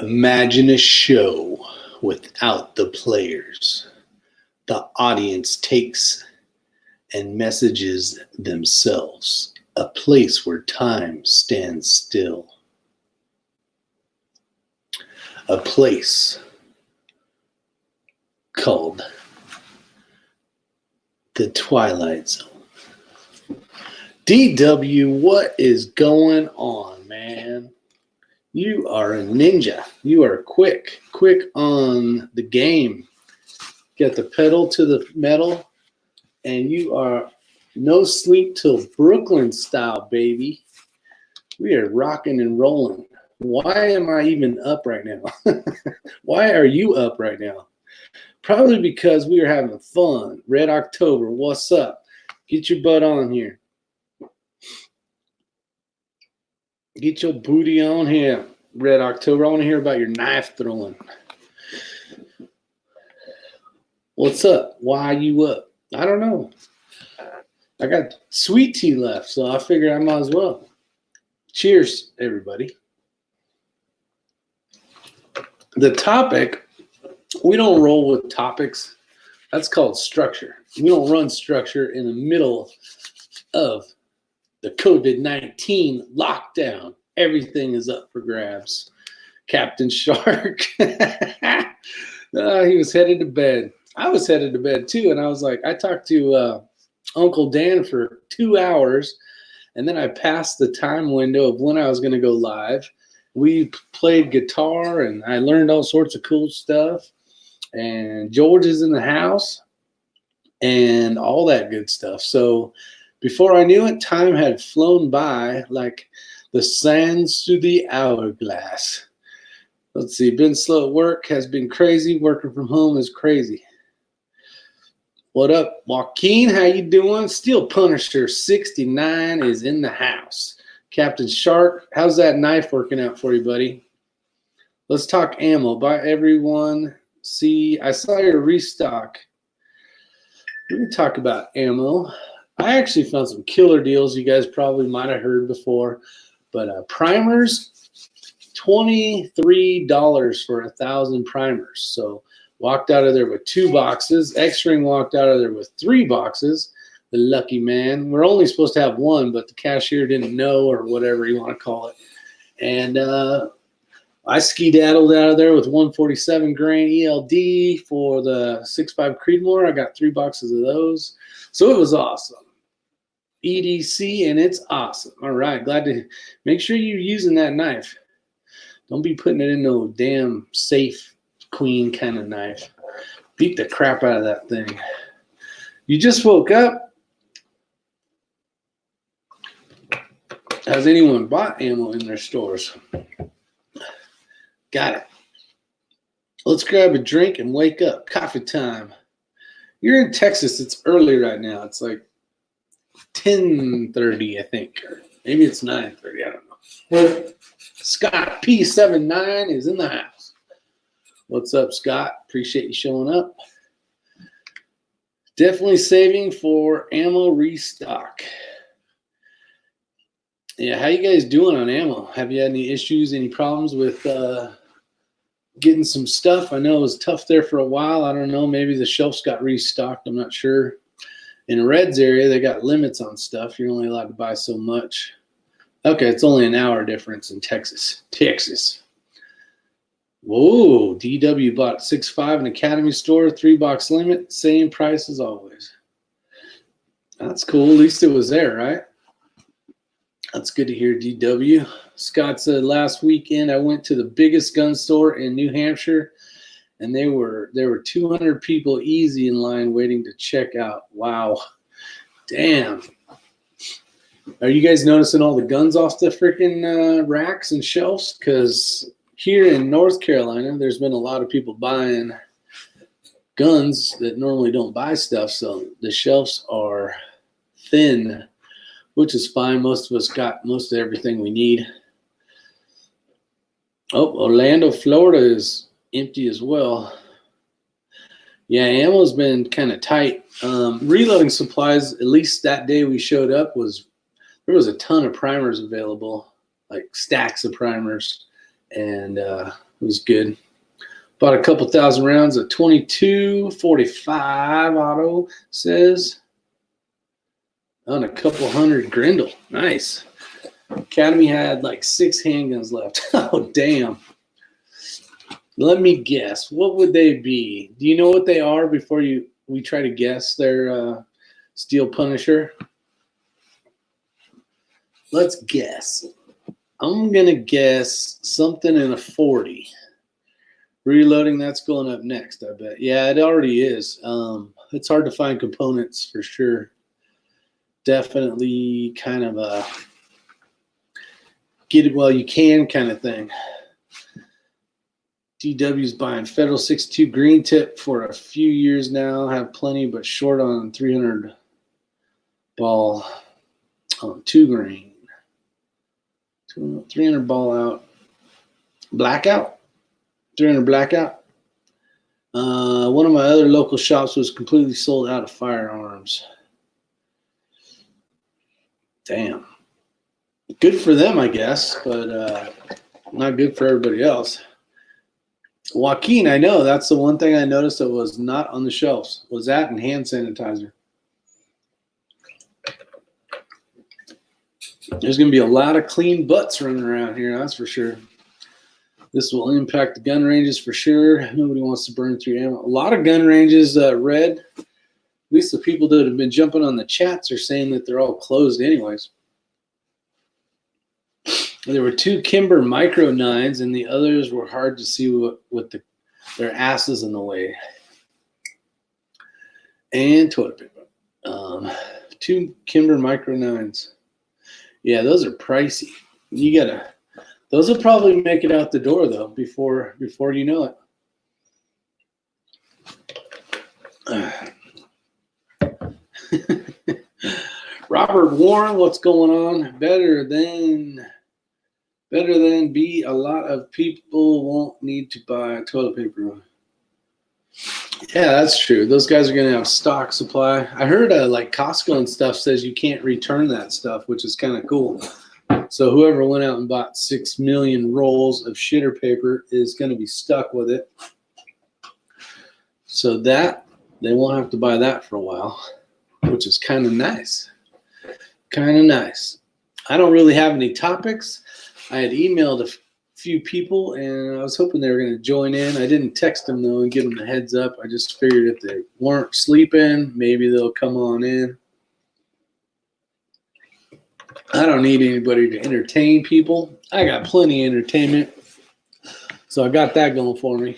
Imagine a show without the players. The audience takes and messages themselves. A place where time stands still. A place called the Twilight Zone. DW, what is going on, man? You are a ninja. You are quick on the game. Get the pedal to the metal, and you are no sleep till Brooklyn style, baby. We are rocking and rolling. Why am I even up right now? Why are you up right now? Probably because we are having fun. Red October, what's up? Get your butt on here. Get your booty on here, Red October. I want to hear about your knife throwing. What's up? Why are you up? I don't know. I got sweet tea left, so I figured I might as well. Cheers, everybody. The topic, we don't roll with topics. That's called structure. We don't run structure in the middle of the COVID-19 lockdown. Everything is up for grabs. Captain Shark. He was headed to bed. I was headed to bed too, and I was like, I talked to Uncle Dan for 2 hours, and then I passed the time window of when I was going to go live. We played guitar, and I learned all sorts of cool stuff. And George is in the house, and all that good stuff. So before I knew it, time had flown by like the sands through the hourglass. Let's see, been slow at work, has been crazy. Working from home is crazy. What up, Joaquin? How you doing? Steel Punisher 69 is in the house. Captain Shark, how's that knife working out for you, buddy? Let's talk ammo. Bye, everyone. See, I saw your restock. Let me talk about ammo. I actually found some killer deals you guys probably might have heard before. But primers, $23 for 1,000 primers. So walked out of there with 2 boxes. X-Ring walked out of there with 3 boxes. The lucky man. We're only supposed to have 1, but the cashier didn't know, or whatever you want to call it. And I skedaddled out of there with 147 grain ELD for the 6.5 Creedmoor. I got 3 boxes of those. So it was awesome. EDC, and it's awesome. All right, glad to make sure you're using that knife. Don't be putting it in no damn safe queen kind of knife. Beat the crap out of that thing. You just woke up. Has anyone bought ammo in their stores? Got it. Let's grab a drink and wake up. Coffee time. You're in Texas. It's early right now. It's like 10:30, I think. Or maybe it's 9:30. I don't know. Scott P79 is in the house. What's up, Scott? Appreciate you showing up. Definitely saving for ammo restock. Yeah, how you guys doing on ammo? Have you had any issues, any problems with getting some stuff? I know it was tough there for a while. I don't know. Maybe the shelves got restocked. I'm not sure. In Red's area, they got limits on stuff. You're only allowed to buy so much. Okay, it's only an hour difference in Texas. Whoa, DW bought 6.5 in Academy store, 3-box limit, same price as always. That's cool. At least it was there, right? That's good to hear, DW. Scott said last weekend I went to the biggest gun store in New Hampshire, and there were 200 people easy in line waiting to check out. Wow. Damn. Are you guys noticing all the guns off the freaking racks and shelves? Because here in North Carolina, there's been a lot of people buying guns that normally don't buy stuff, so the shelves are thin, which is fine. Most of us got most of everything we need. Oh, Orlando, Florida is empty as well. Yeah, ammo's been kind of tight. Reloading supplies, at least that day we showed up, there was a ton of primers available, like stacks of primers. And It was good. Bought a couple thousand rounds of 22-45 auto, says. On a couple hundred Grendel. Nice. Academy had like 6 handguns left. Oh, damn. Let me guess. What would they be? Do you know what they are before we try to guess their Steel Punisher? Let's guess. I'm going to guess something in a 40. Reloading, that's going up next, I bet. Yeah, it already is. It's hard to find components for sure. Definitely kind of a get it while you can kind of thing. DW's buying Federal 62 green tip for a few years now. Have plenty, but short on 300 ball on 2 grain. 300 ball out. Blackout. 300 blackout. One of my other local shops was completely sold out of firearms. Damn. Good for them, I guess, but not good for everybody else. Joaquin, I know that's the one thing I noticed that was not on the shelves. Was that and hand sanitizer. There's going to be a lot of clean butts running around here, that's for sure. This will impact the gun ranges for sure. Nobody wants to burn through ammo. A lot of gun ranges, Red, at least the people that have been jumping on the chats are saying that they're all closed anyways. There were 2 Kimber Micro 9s, and the others were hard to see with their asses in the way. And toilet paper. 2 Kimber Micro 9s. Yeah, those are pricey. Those will probably make it out the door though before you know it. Robert Warren, what's going on? Better than be a lot of people won't need to buy toilet paper. Yeah, that's true. Those guys are going to have stock supply. I heard like Costco and stuff says you can't return that stuff, which is kind of cool. So whoever went out and bought 6 million rolls of shitter paper is going to be stuck with it. So that they won't have to buy that for a while, which is kind of nice. Kind of nice. I don't really have any topics. I had emailed a few people, and I was hoping they were going to join in. I didn't text them, though, and give them a heads up. I just figured if they weren't sleeping, maybe they'll come on in. I don't need anybody to entertain people. I got plenty of entertainment, so I got that going for me.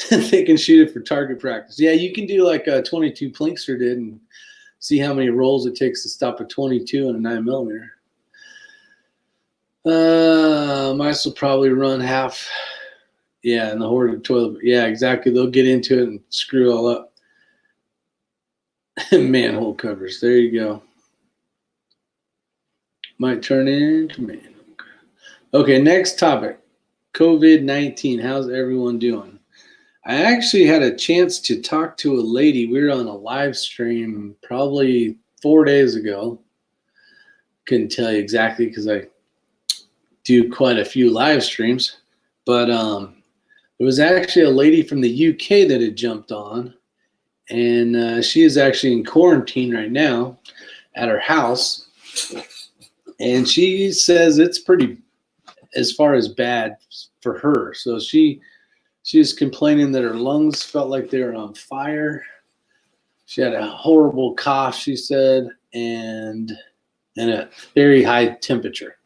They can shoot it for target practice. Yeah, you can do like a 22 Plinkster did and see how many rolls it takes to stop a 22 and a 9mm. Mice will probably run half. Yeah, in the hoarded toilet. Yeah, exactly. They'll get into it and screw it all up. Manhole covers. There you go. Might turn into manhole. Okay, next topic. COVID-19. How's everyone doing? I actually had a chance to talk to a lady. We were on a live stream probably 4 days ago. Couldn't tell you exactly because I do quite a few live streams. But there was actually a lady from the UK that had jumped on. And she is actually in quarantine right now at her house. And she says it's pretty, as far as bad for her. So she was complaining that her lungs felt like they were on fire. She had a horrible cough, she said, and a very high temperature.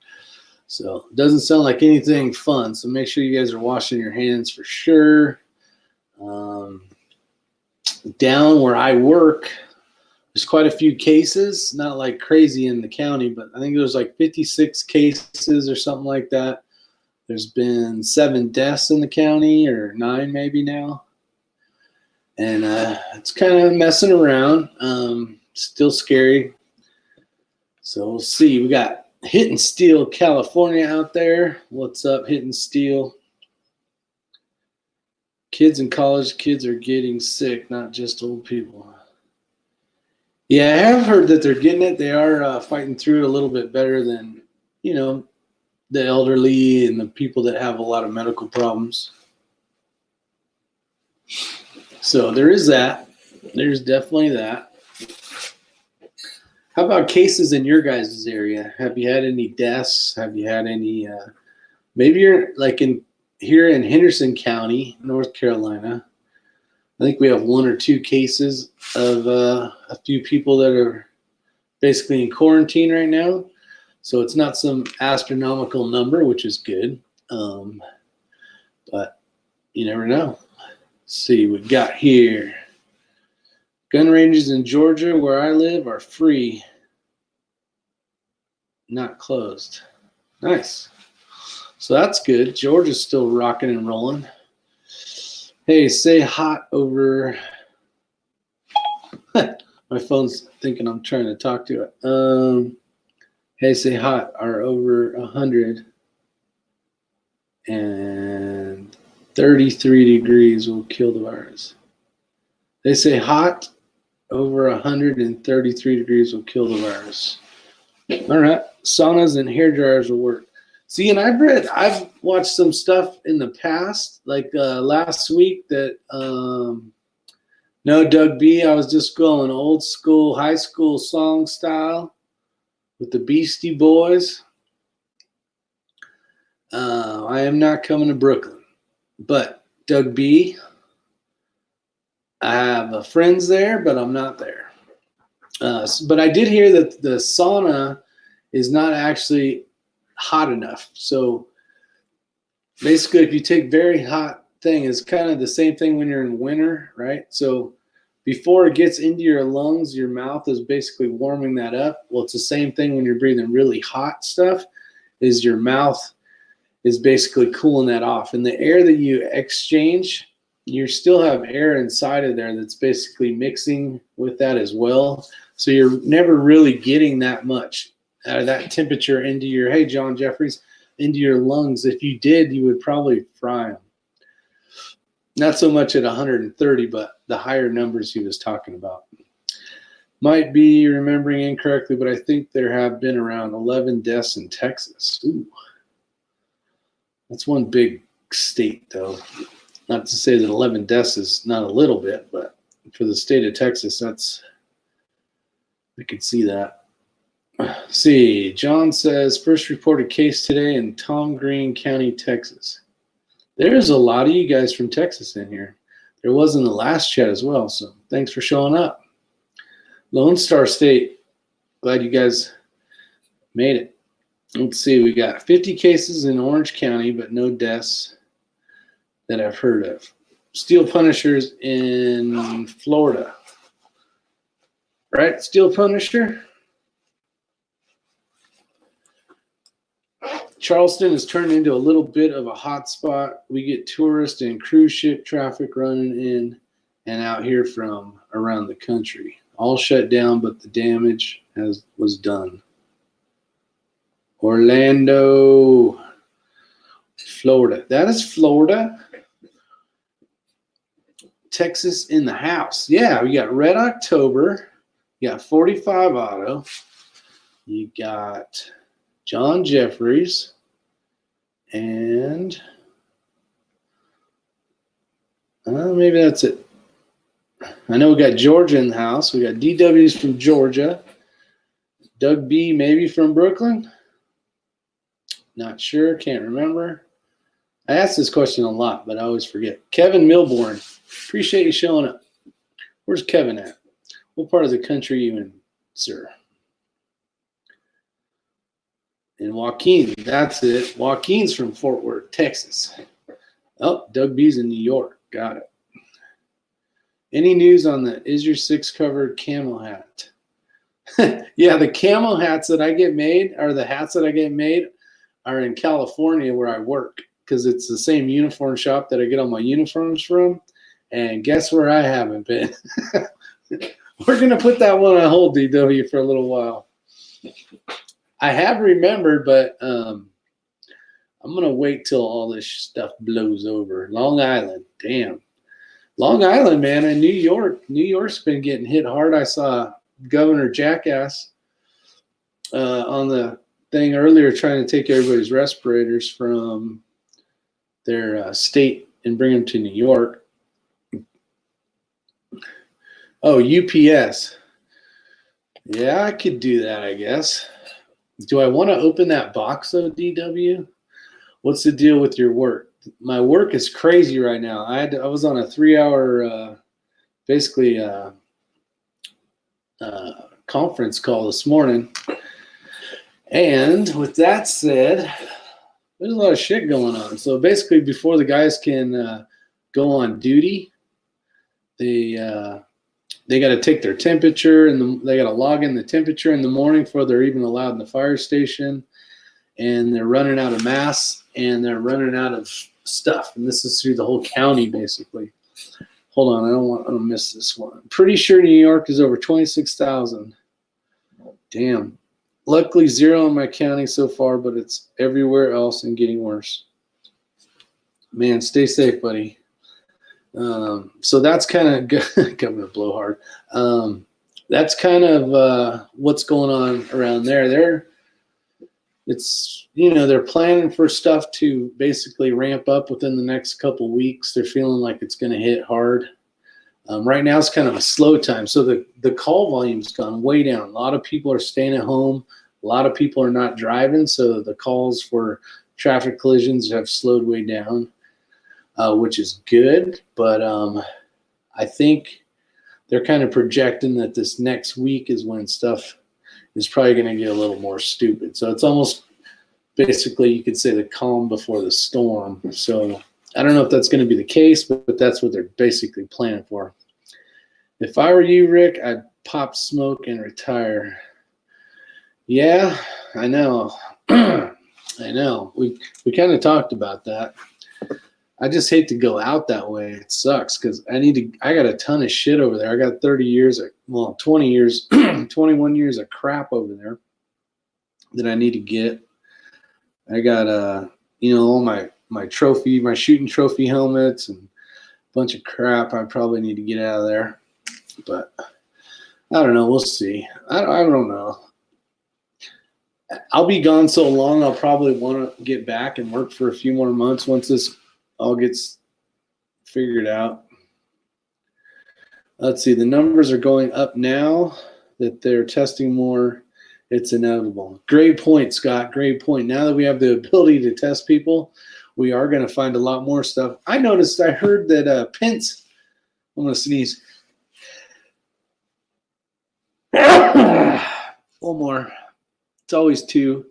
So it doesn't sound like anything fun. So make sure you guys are washing your hands for sure. Down where I work, there's quite a few cases, not like crazy in the county, but I think there's like 56 cases or something like that. There's been 7 deaths in the county, or 9 maybe now. And it's kind of messing around. Still scary. So we'll see. We got Hitting Steel, California out there. What's up, Hitting Steel? Kids in college, kids are getting sick, not just old people. Yeah, I have heard that they're getting it. They are fighting through it a little bit better than, the elderly and the people that have a lot of medical problems. So there is that. There's definitely that. How about cases in your guys' area? Have you had any deaths? Have you had any, maybe you're like here in Henderson County, North Carolina. I think we have 1 or 2 cases of a few people that are basically in quarantine right now. So it's not some astronomical number, which is good. But you never know. Let's see, we got here. Gun ranges in Georgia, where I live, are free, not closed. Nice. So that's good. Georgia's still rocking and rolling. Hey, say hot over. My phone's thinking I'm trying to talk to it. Hey, say hot are over 100 and 33 degrees will kill the virus. They say hot over 133 degrees will kill the virus. All right, saunas and hair dryers will work. See, and I've watched some stuff in the past, like last week that, no, Doug B, I was just going old school, high school song style with the Beastie Boys. I am not coming to Brooklyn, but Doug B, I have friends there, but I'm not there. But I did hear that the sauna is not actually hot enough. So basically, if you take very hot thing, it's kind of the same thing when you're in winter, right? So before it gets into your lungs, your mouth is basically warming that up. Well, it's the same thing when you're breathing really hot stuff, is your mouth is basically cooling that off. And the air that you exchange, you still have air inside of there that's basically mixing with that as well. So you're never really getting that much out of that temperature into your, hey, John Jeffries, into your lungs. If you did, you would probably fry them. Not so much at 130, but the higher numbers he was talking about. Might be remembering incorrectly, but I think there have been around 11 deaths in Texas. Ooh. That's one big state, though. Not to say that 11 deaths is not a little bit, but for the state of Texas, I could see that. See, John says, first reported case today in Tom Green County, Texas. There's a lot of you guys from Texas in here. There was in the last chat as well, so thanks for showing up. Lone Star State, glad you guys made it. Let's see, we got 50 cases in Orange County, but no deaths that I've heard of. Steel Punishers in Florida. Right, Steel Punisher? Charleston has turned into a little bit of a hot spot. We get tourist and cruise ship traffic running in and out here from around the country. All shut down, but the damage was done. Orlando, Florida. That is Florida. Texas in the house. Yeah, we got Red October. You got 45 Auto. You got John Jeffries. And maybe that's it. I know we got Georgia in the house. We got DWs from Georgia. Doug B maybe from Brooklyn. Not sure. Can't remember. I ask this question a lot, but I always forget. Kevin Milborn. Appreciate you showing up. Where's Kevin at? What part of the country are you in, sir? And Joaquin, that's it. Joaquin's from Fort Worth, Texas. Oh, Doug B's in New York. Got it. Any news on the Is Your Six covered camel hat? Yeah, the camel hats that I get made, or the hats that I get made, are in California where I work, because it's the same uniform shop that I get all my uniforms from. And guess where I haven't been? We're going to put that one on hold, DW, for a little while. I have remembered, but I'm going to wait till all this stuff blows over. Long Island, damn. Long Island, man, and New York. New York's been getting hit hard. I saw Governor Jackass on the thing earlier trying to take everybody's respirators from their state and bring them to New York. Oh, UPS. Yeah, I could do that, I guess. Do I want to open that box though, DW? What's the deal with your work? My work is crazy right now. I was on a 3-hour conference call this morning. And with that said, there's a lot of shit going on. So basically, before the guys can go on duty, they got to take their temperature, and they got to log in the temperature in the morning before they're even allowed in the fire station. And they're running out of masks, and they're running out of stuff. And this is through the whole county, basically. Hold on, I don't want to miss this one. I'm pretty sure New York is over 26,000. Damn. Luckily, 0 in my county so far, but it's everywhere else and getting worse. Man, stay safe, buddy. So that's kind of government blowhard. That's kind of what's going on around there. They're planning for stuff to basically ramp up within the next couple weeks. They're feeling like it's going to hit hard. Right now it's kind of a slow time. So the call volume's gone way down. A lot of people are staying at home. A lot of people are not driving. So the calls for traffic collisions have slowed way down, which is good. But I think they're kind of projecting that this next week is when stuff is probably going to get a little more stupid. So it's almost basically, you could say, the calm before the storm. So I don't know if that's going to be the case, but that's what they're basically planning for. If I were you, Rick, I'd pop smoke and retire. Yeah, I know. I know. We kind of talked about that. I just hate to go out that way. It sucks because I got a ton of shit over there. I got 20 years, 21 years of crap over there that I need to get. I got all my shooting trophy helmets and a bunch of crap I probably need to get out of there. But I don't know. We'll see. I don't know. I'll be gone so long, I'll probably want to get back and work for a few more months once this all gets figured out. Let's see. The numbers are going up now that they're testing more. It's inevitable. Great point, Scott. Great point. Now that we have the ability to test people, we are going to find a lot more stuff. I heard that Pence, I'm going to sneeze. One more. It's always 2.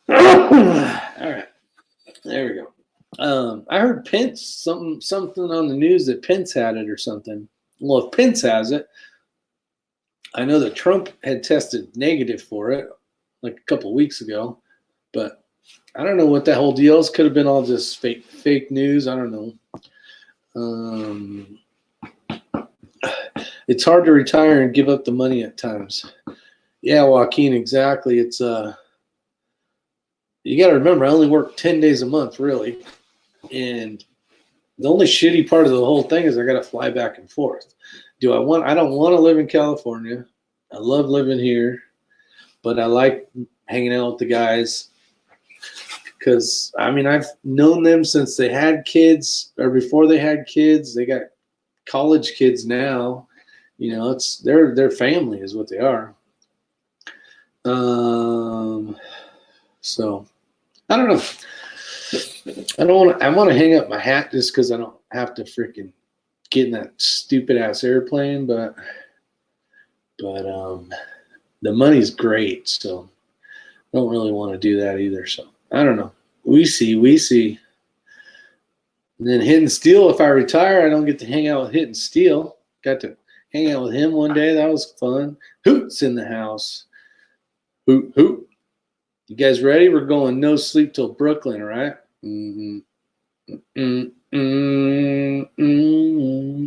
All right. There we go. I heard Pence, something on the news that Pence had it or something. Well, if Pence has it, I know that Trump had tested negative for it like a couple weeks ago, but I don't know what that whole deal is. Could have been all just fake news. I don't know. It's hard to retire and give up the money at times. Yeah, Joaquin, exactly. It's you got to remember, I only work 10 days a month, really, and the only shitty part of the whole thing is I got to fly back and forth. I don't want to live in California. I love living here, but I like hanging out with the guys because I've known them since they had kids or before they had kids. They got college kids now. It's their family is what they are. So I don't know. I want to hang up my hat just because I don't have to freaking get in that stupid ass airplane, but the money's great, so I don't really want to do that either. So I don't know. We see. And then Hidden Steel, if I retire, I don't get to hang out with Hidden Steel. Got to hang out with him one day. That was fun. Hoots in the house. Hoot, hoot. You guys ready? We're going no sleep till Brooklyn, right? Mm-hmm. Mm-hmm. Mm-hmm.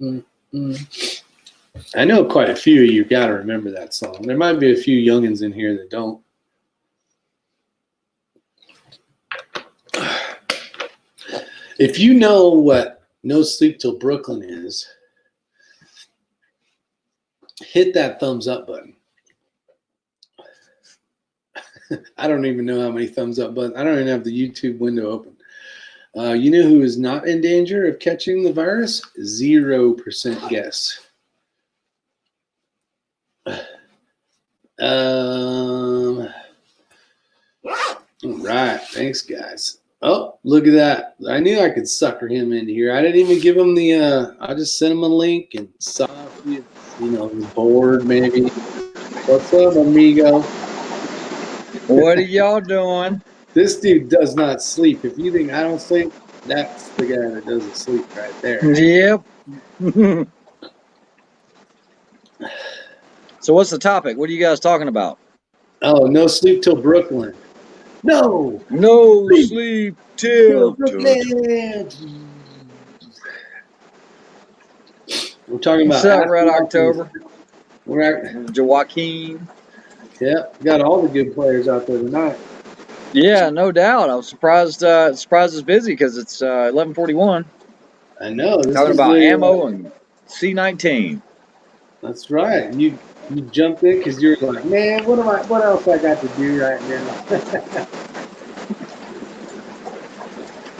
Mm-hmm. Mm-hmm. I know quite a few of you got to remember that song. There might be a few youngins in here that don't. If you know what No Sleep Till Brooklyn is, hit that thumbs up button. I don't even know how many thumbs up buttons. I don't even have the YouTube window open. You know who is not in danger of catching the virus? 0% guess. All right. Thanks, guys. Oh, look at that. I knew I could sucker him in here. I didn't even give him the, I just sent him a link and saw if he, was bored maybe. What's up, amigo? What are y'all doing? This dude does not sleep. If you think I don't sleep, that's the guy that doesn't sleep right there. Yep. So what's the topic? What are you guys talking about? Oh, no sleep till Brooklyn. No sleep till Brooklyn. We're talking What's about up, Red October? We're at Joaquin. Yeah, got all the good players out there tonight. Yeah, no doubt. I was surprised. Surprised it's busy because it's 11:41. I know. This Talking is about ammo and C-19. That's right. You jumped in because you're like, man, what else I got to do right now?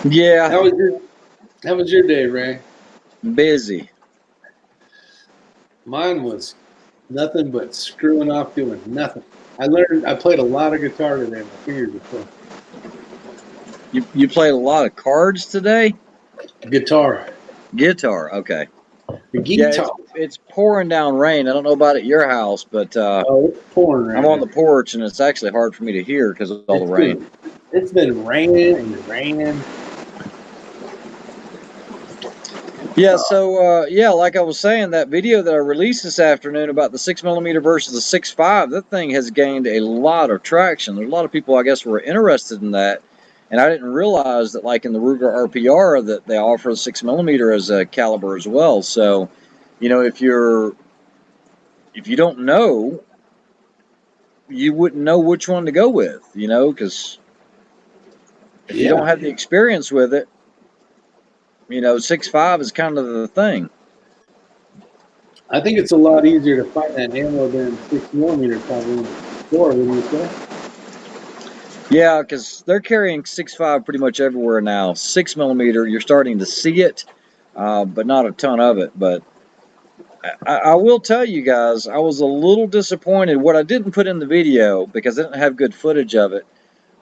Yeah. How was your day, Ray? Busy. Mine was nothing but screwing off doing nothing. I played a lot of guitar today. My fingers are sore. You played a lot of cards today? Guitar. Okay. The guitar. Yeah, it's pouring down rain. I don't know about at your house, but it's pouring right I'm on the porch, and it's actually hard for me to hear because of all the rain. It's been raining and raining. Yeah, so like I was saying, that video that I released this afternoon about the 6mm versus the 6.5, that thing has gained a lot of traction. There's a lot of people, I guess, who are interested in that, and I didn't realize that, like in the Ruger RPR, that they offer the 6mm as a caliber as well. So, if you don't know, you wouldn't know which one to go with, because if you don't have the experience with it, 6.5 is kind of the thing. I think it's a lot easier to find that ammo than 6mm probably in the store, wouldn't you say? Yeah, because they're carrying 6.5 pretty much everywhere now. 6mm, you're starting to see it, but not a ton of it. But I will tell you guys, I was a little disappointed. What I didn't put in the video, because I didn't have good footage of it,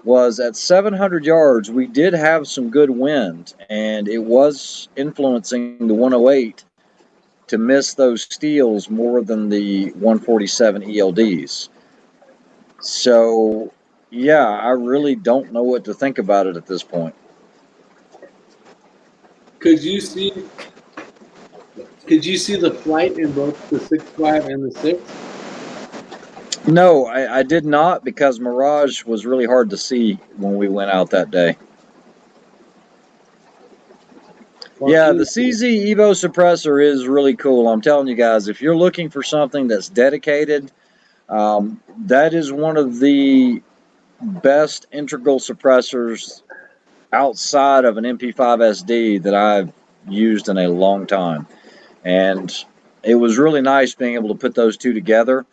was at 700 yards, we did have some good wind, and it was influencing the 108 to miss those steels more than the 147 ELDs. So, yeah, I really don't know what to think about it at this point. Could you see the flight in both the 6.5 and the 6? No, I did not, because Mirage was really hard to see when we went out that day. Yeah, the CZ Evo suppressor is really cool. I'm telling you guys, if you're looking for something that's dedicated, that is one of the best integral suppressors outside of an MP5 SD that I've used in a long time. And it was really nice being able to put those two together.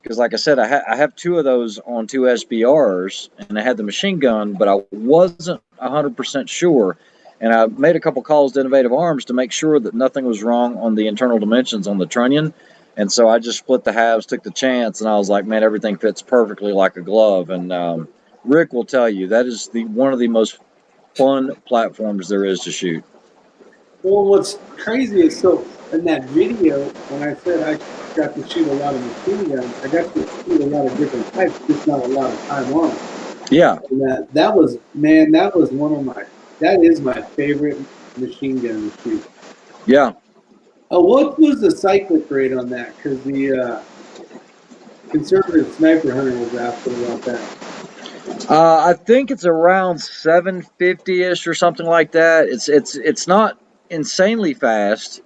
Because, like I said, I have two of those on two SBRs, and I had the machine gun, but I wasn't 100% sure. And I made a couple calls to Innovative Arms to make sure that nothing was wrong on the internal dimensions on the trunnion. And so I just split the halves, took the chance, and I was like, man, everything fits perfectly like a glove. And Rick will tell you, that is one of the most fun platforms there is to shoot. Well, what's crazy is, so in that video, when I said I got to shoot a lot of machine guns, I got to shoot a lot of different types, just not a lot of time on it. Yeah. And that is my favorite machine gun to shoot. Yeah. Oh, what was the cyclic rate on that? Because the conservative sniper hunter was asking about that. I think it's around 750-ish or something like that. It's not insanely fast.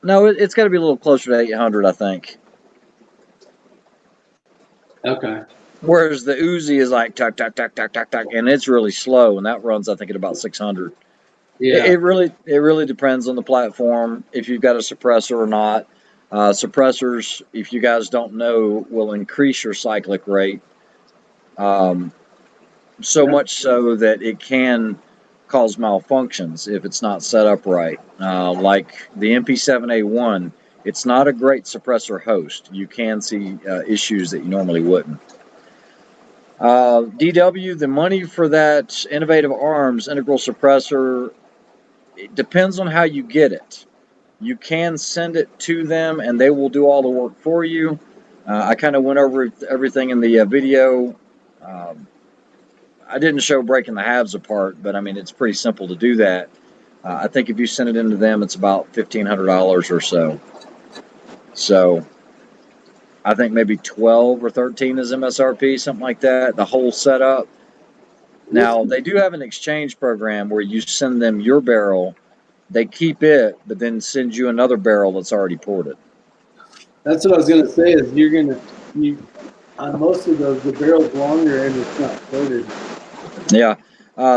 No, it's got to be a little closer to 800, I think. Okay. Whereas the Uzi is like tuck, tuck, tuck, tuck, tuck, tuck, and it's really slow, and that runs, I think, at about 600. Yeah. It really depends on the platform, if you've got a suppressor or not. Suppressors, if you guys don't know, will increase your cyclic rate So much so that it can cause malfunctions if it's not set up right. Like the MP7A1, it's not a great suppressor host. You can see issues that you normally wouldn't. DW, the money for that Innovative Arms integral suppressor, it depends on how you get it. You can send it to them and they will do all the work for you. I kind of went over everything in the video. I didn't show breaking the halves apart, but I mean, it's pretty simple to do that. I think if you send it into them, it's about $1,500 or so. So I think maybe 12 or 13 is MSRP, something like that, the whole setup. Now, they do have an exchange program where you send them your barrel, they keep it, but then send you another barrel that's already ported. That's what I was going to say is on most of those, the barrel's longer and it's not ported. Yeah.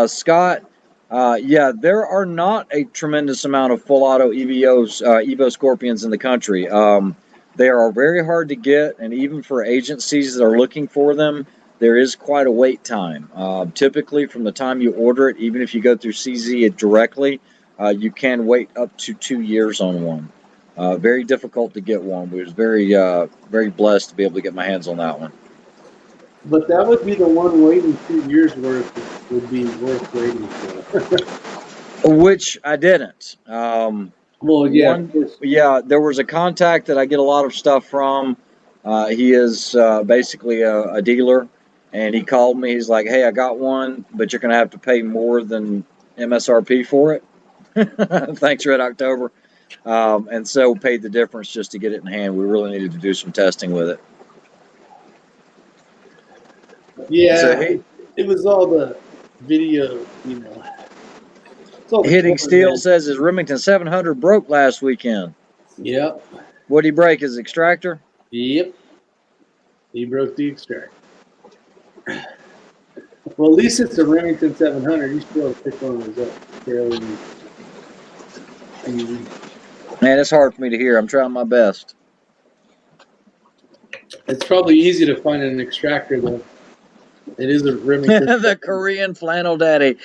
Scott, yeah, there are not a tremendous amount of full auto Evo Scorpions in the country. They are very hard to get, and even for agencies that are looking for them, there is quite a wait time. Typically, from the time you order it, even if you go through CZ directly, you can wait up to 2 years on one. Very difficult to get one. We was very blessed to be able to get my hands on that one. But that would be the one waiting 2 years worth would be worth waiting for. Which I didn't. Well, yeah. There was a contact that I get a lot of stuff from. He is basically a dealer, and he called me. He's like, "Hey, I got one, but you're going to have to pay more than MSRP for it." Thanks, Red October. And so paid the difference just to get it in hand. We really needed to do some testing with it. Yeah, so it was all the video, you know. Hitting Steel says his Remington 700 broke last weekend. Yep. What did he break? His extractor? Yep. He broke the extractor. Well, at least it's a Remington 700. You still pick one of those up fairly easy. Man, it's hard for me to hear. I'm trying my best. It's probably easy to find an extractor, though. It is a Remington. The Korean flannel daddy.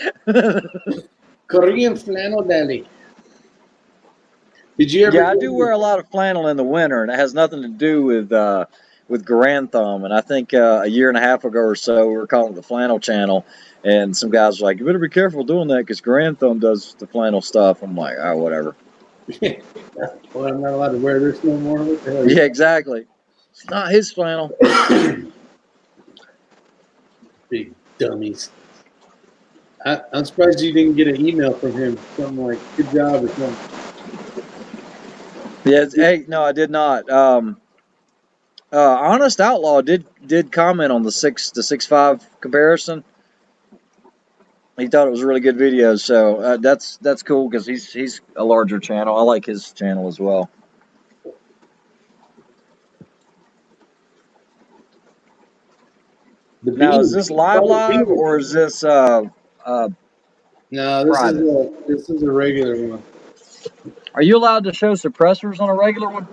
Korean flannel daddy. Did you ever? Yeah, I do wear a lot of flannel in the winter, and it has nothing to do with Grand Thumb. And I think a year and a half ago or so, we were calling it the Flannel Channel, and some guys were like, "You better be careful doing that because Grand Thumb does the flannel stuff." I'm like, "Oh, whatever." Well, I'm not allowed to wear this no more. What the hell? Yeah, exactly. It's not his flannel. Big dummies. I'm surprised you didn't get an email from him. Something like, good job or something. Yeah, hey, no, I did not. Honest Outlaw did comment on the 6.5 comparison. He thought it was a really good video, so that's cool because he's a larger channel. I like his channel as well. Now, is this live or is this no? This is a regular one. Are you allowed to show suppressors on a regular one?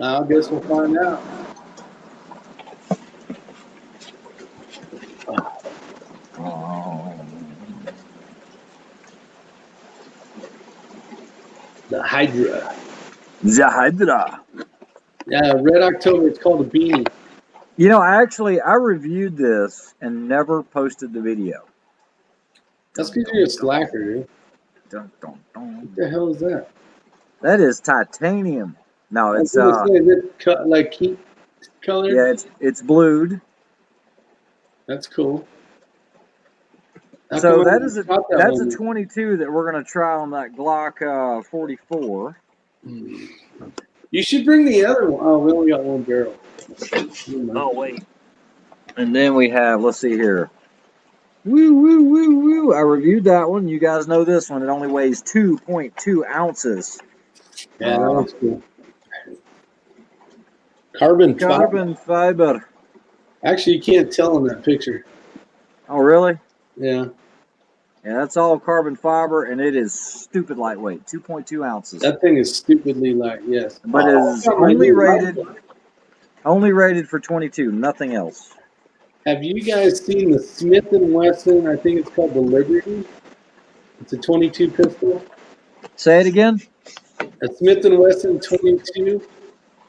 I guess we'll find out. The Hydra. The Hydra. Yeah, Red October. It's called a beanie. You know, I reviewed this and never posted the video. That's because you're a slacker, dude. What the hell is that? That is titanium. No, it's is it like heat color? Yeah, it's blued. That's cool. So that's a 22 that we're gonna try on that Glock 44. You should bring the other one. Oh, we only got one barrel. Oh wait. And then we have, let's see here. Woo. I reviewed that one. You guys know this one. It only weighs 2.2 ounces. Yeah, that looks cool. Carbon fiber. Actually, you can't tell in that picture. Oh, really? Yeah. Yeah, that's all carbon fiber, and it is stupid lightweight, 2.2 ounces. That thing is stupidly light, yes. But it is only rated for 22, nothing else. Have you guys seen the Smith & Wesson? I think it's called the Liberty. It's a 22 pistol. Say it again. A Smith & Wesson 22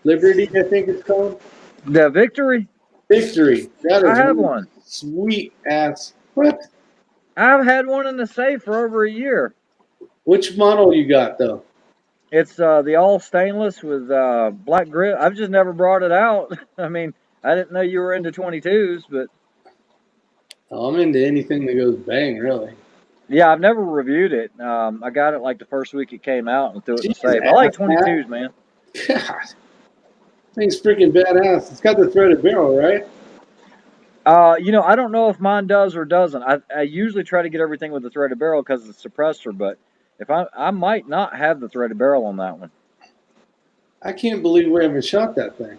Liberty, I think it's called. The Victory? Victory. That is I have one. Sweet ass. What? I've had one in the safe for over a year. Which model you got, though? It's the all stainless with black grip. I've just never brought it out. I mean, I didn't know you were into 22s, but Oh, I'm into anything that goes bang, really. yeah, I've never reviewed it. I got it like the first week it came out and threw it in the Jeez, safe. I like 22s, man. God, thing's freaking badass. It's got the threaded barrel, right? I don't know if mine does or doesn't. I usually try to get everything with the threaded barrel because it's a suppressor, but if I might not have the threaded barrel on that one. I can't believe we haven't shot that thing.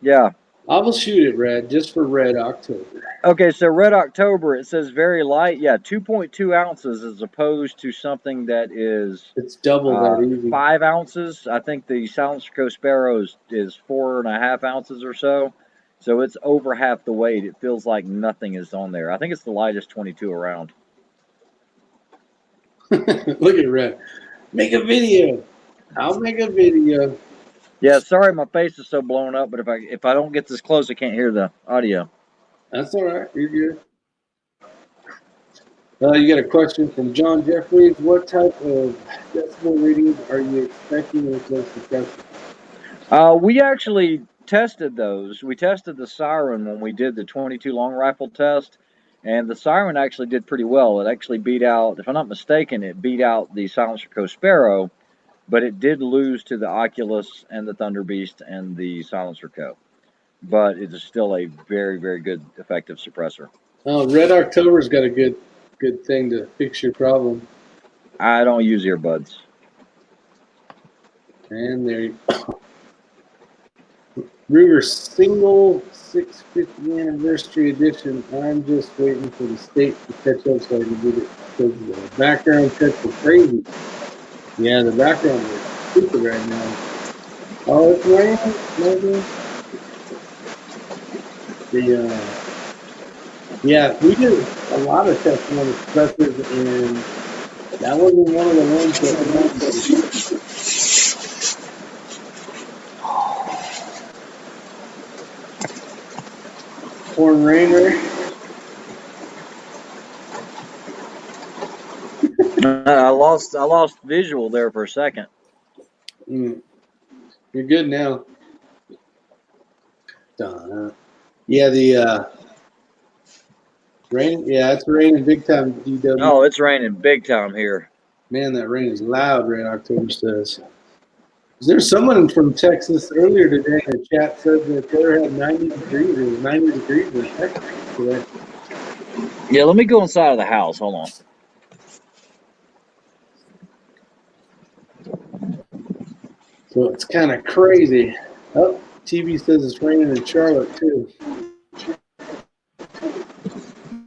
Yeah. I will shoot it red, just for Red October. Okay, so Red October, it says very light. Yeah, 2.2 ounces as opposed to something that is It's double that easy. 5 ounces. I think the Silencer Co. Sparrow is 4.5 ounces or so. So it's over half the weight. It feels like nothing is on there. I think it's the lightest 22 around. Look at Red. Make a video. I'll make a video. Yeah, sorry my face is so blown up, but if I don't get this close, I can't hear the audio. That's all right. You're good. You got a question from John Jeffries. What type of decibel readings are you expecting with those suppressors? We actually tested those. We tested the Siren when we did the 22 long rifle test, and the Siren actually did pretty well. It actually beat out, if I'm not mistaken, it beat out the Silencer Co. Sparrow, but it did lose to the Oculus and the Thunder Beast and the Silencer Co. But it is still a very, very good, effective suppressor. Oh, Red October's got a good thing to fix your problem. I don't use earbuds. And there you go. Ruger single 650 anniversary edition. I'm just waiting for the state to catch up so I can get it. Because the background checks are crazy. Yeah, the background is stupid right now. Oh, it's raining, maybe. Yeah, we did a lot of testing on the suppressors, and that wasn't one of the ones that Corn Rainer. I lost visual there for a second. You're good now. Yeah, the rain. Yeah, it's raining big time. DW. Oh, it's raining big time here. Man, that rain is loud. Red October says. Is there someone from Texas earlier today in the chat said that they had 90 degrees? It was 90 degrees in Texas today. Yeah, let me go inside of the house. Hold on. So it's kind of crazy. Oh, TV says it's raining in Charlotte too.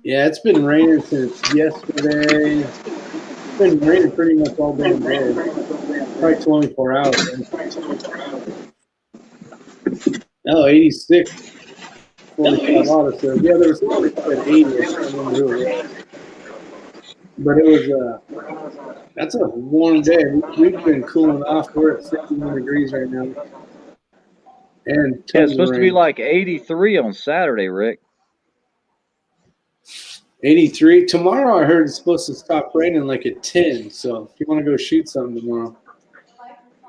Yeah, it's been raining since yesterday. It's been raining pretty much all day today. Probably 24 hours. Oh, 86. 45 auto says. Yeah, there was somebody that said 80. I can't remember who it was. But it was that's a warm day. We've been cooling off. We're at 61 degrees right now. And yeah, it's supposed to be like 83 on Saturday, Rick. 83. Tomorrow I heard it's supposed to stop raining like at 10. So if you want to go shoot something tomorrow,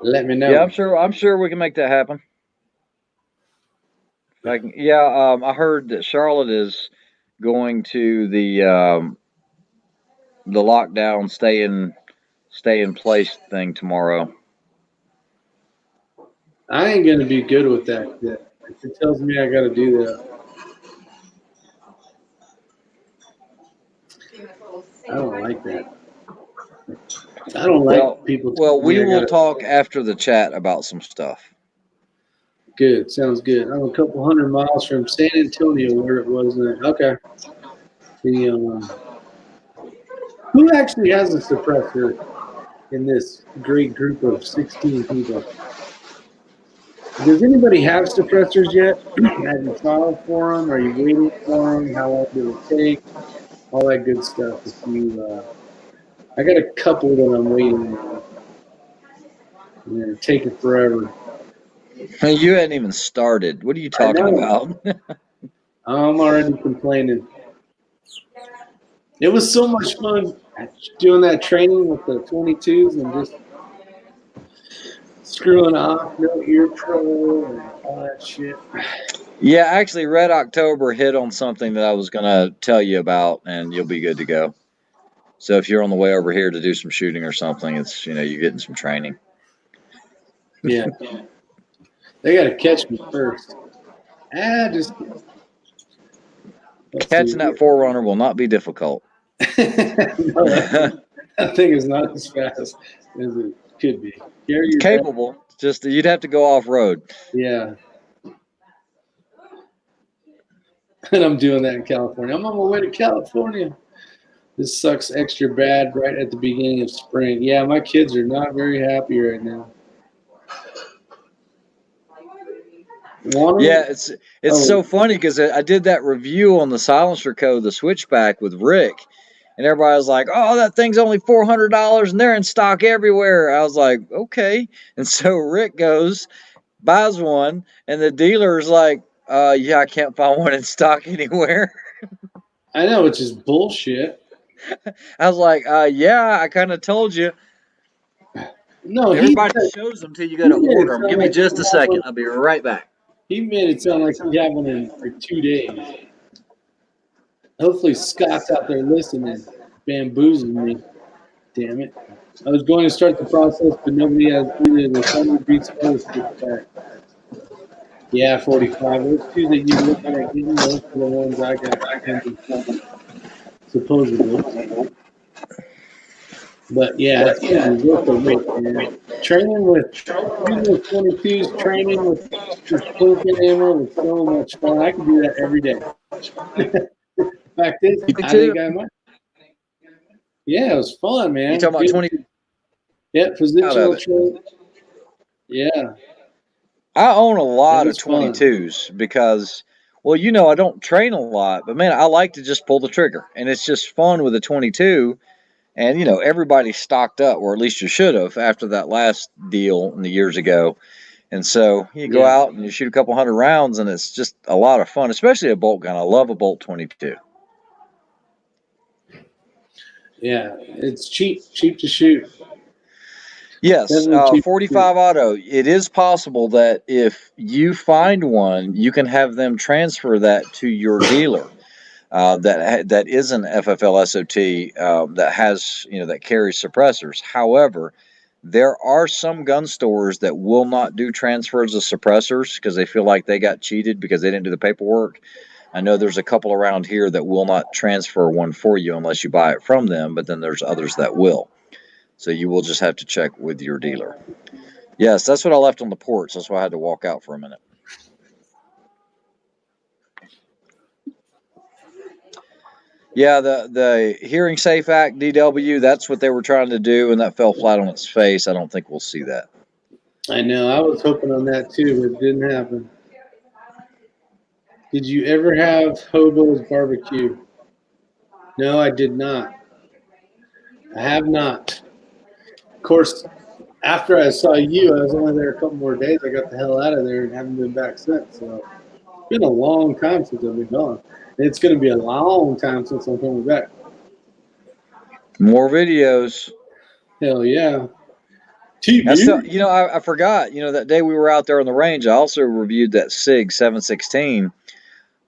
let me know. Yeah, I'm sure we can make that happen. I heard that Charlotte is going to the lockdown stay in place thing tomorrow. I ain't gonna be good with that. If it tells me I gotta do that, I don't like that. I don't like people. Well, we will talk after the chat about some stuff. Good, sounds good. I'm a couple hundred miles from San Antonio, where it was. Okay. Who actually has a suppressor in this great group of 16 people? Does anybody have suppressors yet? Have you filed for them? Are you waiting for them? How long do it take? All that good stuff. If you, I got a couple that I'm waiting on. And they're taking forever. You hadn't even started. What are you talking about? I'm already complaining. It was so much fun doing that training with the 22s and just screwing off, no ear pro and all that shit. Yeah, actually, Red October hit on something that I was going to tell you about, and you'll be good to go. So if you're on the way over here to do some shooting or something, it's, you're getting some training. Yeah. They got to catch me first. Just catching that Forerunner will not be difficult. No, that thing is not as fast as it could be. It's capable. Just you'd have to go off road. Yeah. And I'm doing that in California. I'm on my way to California. This sucks extra bad right at the beginning of spring. Yeah, my kids are not very happy right now. Yeah, it's so funny because I did that review on the silencer code, the switchback with Rick, and everybody was like, "Oh, that thing's only $400 and they're in stock everywhere." I was like, "Okay," and so Rick goes, buys one, and the dealer's like, "Yeah, I can't find one in stock anywhere." I know, which is bullshit. I was like, "Yeah, I kind of told you." No, everybody shows them till you go to order them. Give me just a second. I'll be right back. He made it sound like he had one in like 2 days. Hopefully Scott's out there listening, bamboozling me. Damn it. I was going to start the process, but nobody has either the Thunder Beats or the Switchback. Yeah, 45. Those two that you look at getting, those are the ones I got supposedly. But yeah, it's going to be worth the wait, man. Training with 22s, training with this Brooklyn hammer was so much fun. I could do that every day. Back this, I think I might. Yeah, it was fun, man. You talking about 20? Yeah, positional training. Yeah. I own a lot of 22s because, well, I don't train a lot, but man, I like to just pull the trigger, and it's just fun with a 22. And everybody's stocked up, or at least you should have after that last deal in the years ago. And so you go out and you shoot a couple hundred rounds, and it's just a lot of fun, especially a bolt gun. I love a bolt 22. Yeah, it's cheap to shoot. Yes, 45 Auto. It is possible that if you find one, you can have them transfer that to your dealer. That is an FFL SOT that has that carries suppressors. However, there are some gun stores that will not do transfers of suppressors because they feel like they got cheated because they didn't do the paperwork. I know there's a couple around here that will not transfer one for you unless you buy it from them, but then there's others that will. So you will just have to check with your dealer. Yes, that's what I left on the porch. That's why I had to walk out for a minute. Yeah, the Hearing Safe Act, DW, that's what they were trying to do, and that fell flat on its face. I don't think we'll see that. I know. I was hoping on that too, but it didn't happen. Did you ever have Hobo's barbecue? No, I did not. I have not. Of course, after I saw you, I was only there a couple more days. I got the hell out of there and haven't been back since. So it's been a long time since I've been gone. And it's going to be a long time since I'm coming back. More videos. Hell yeah. I forgot. That day we were out there on the range, I also reviewed that SIG 716,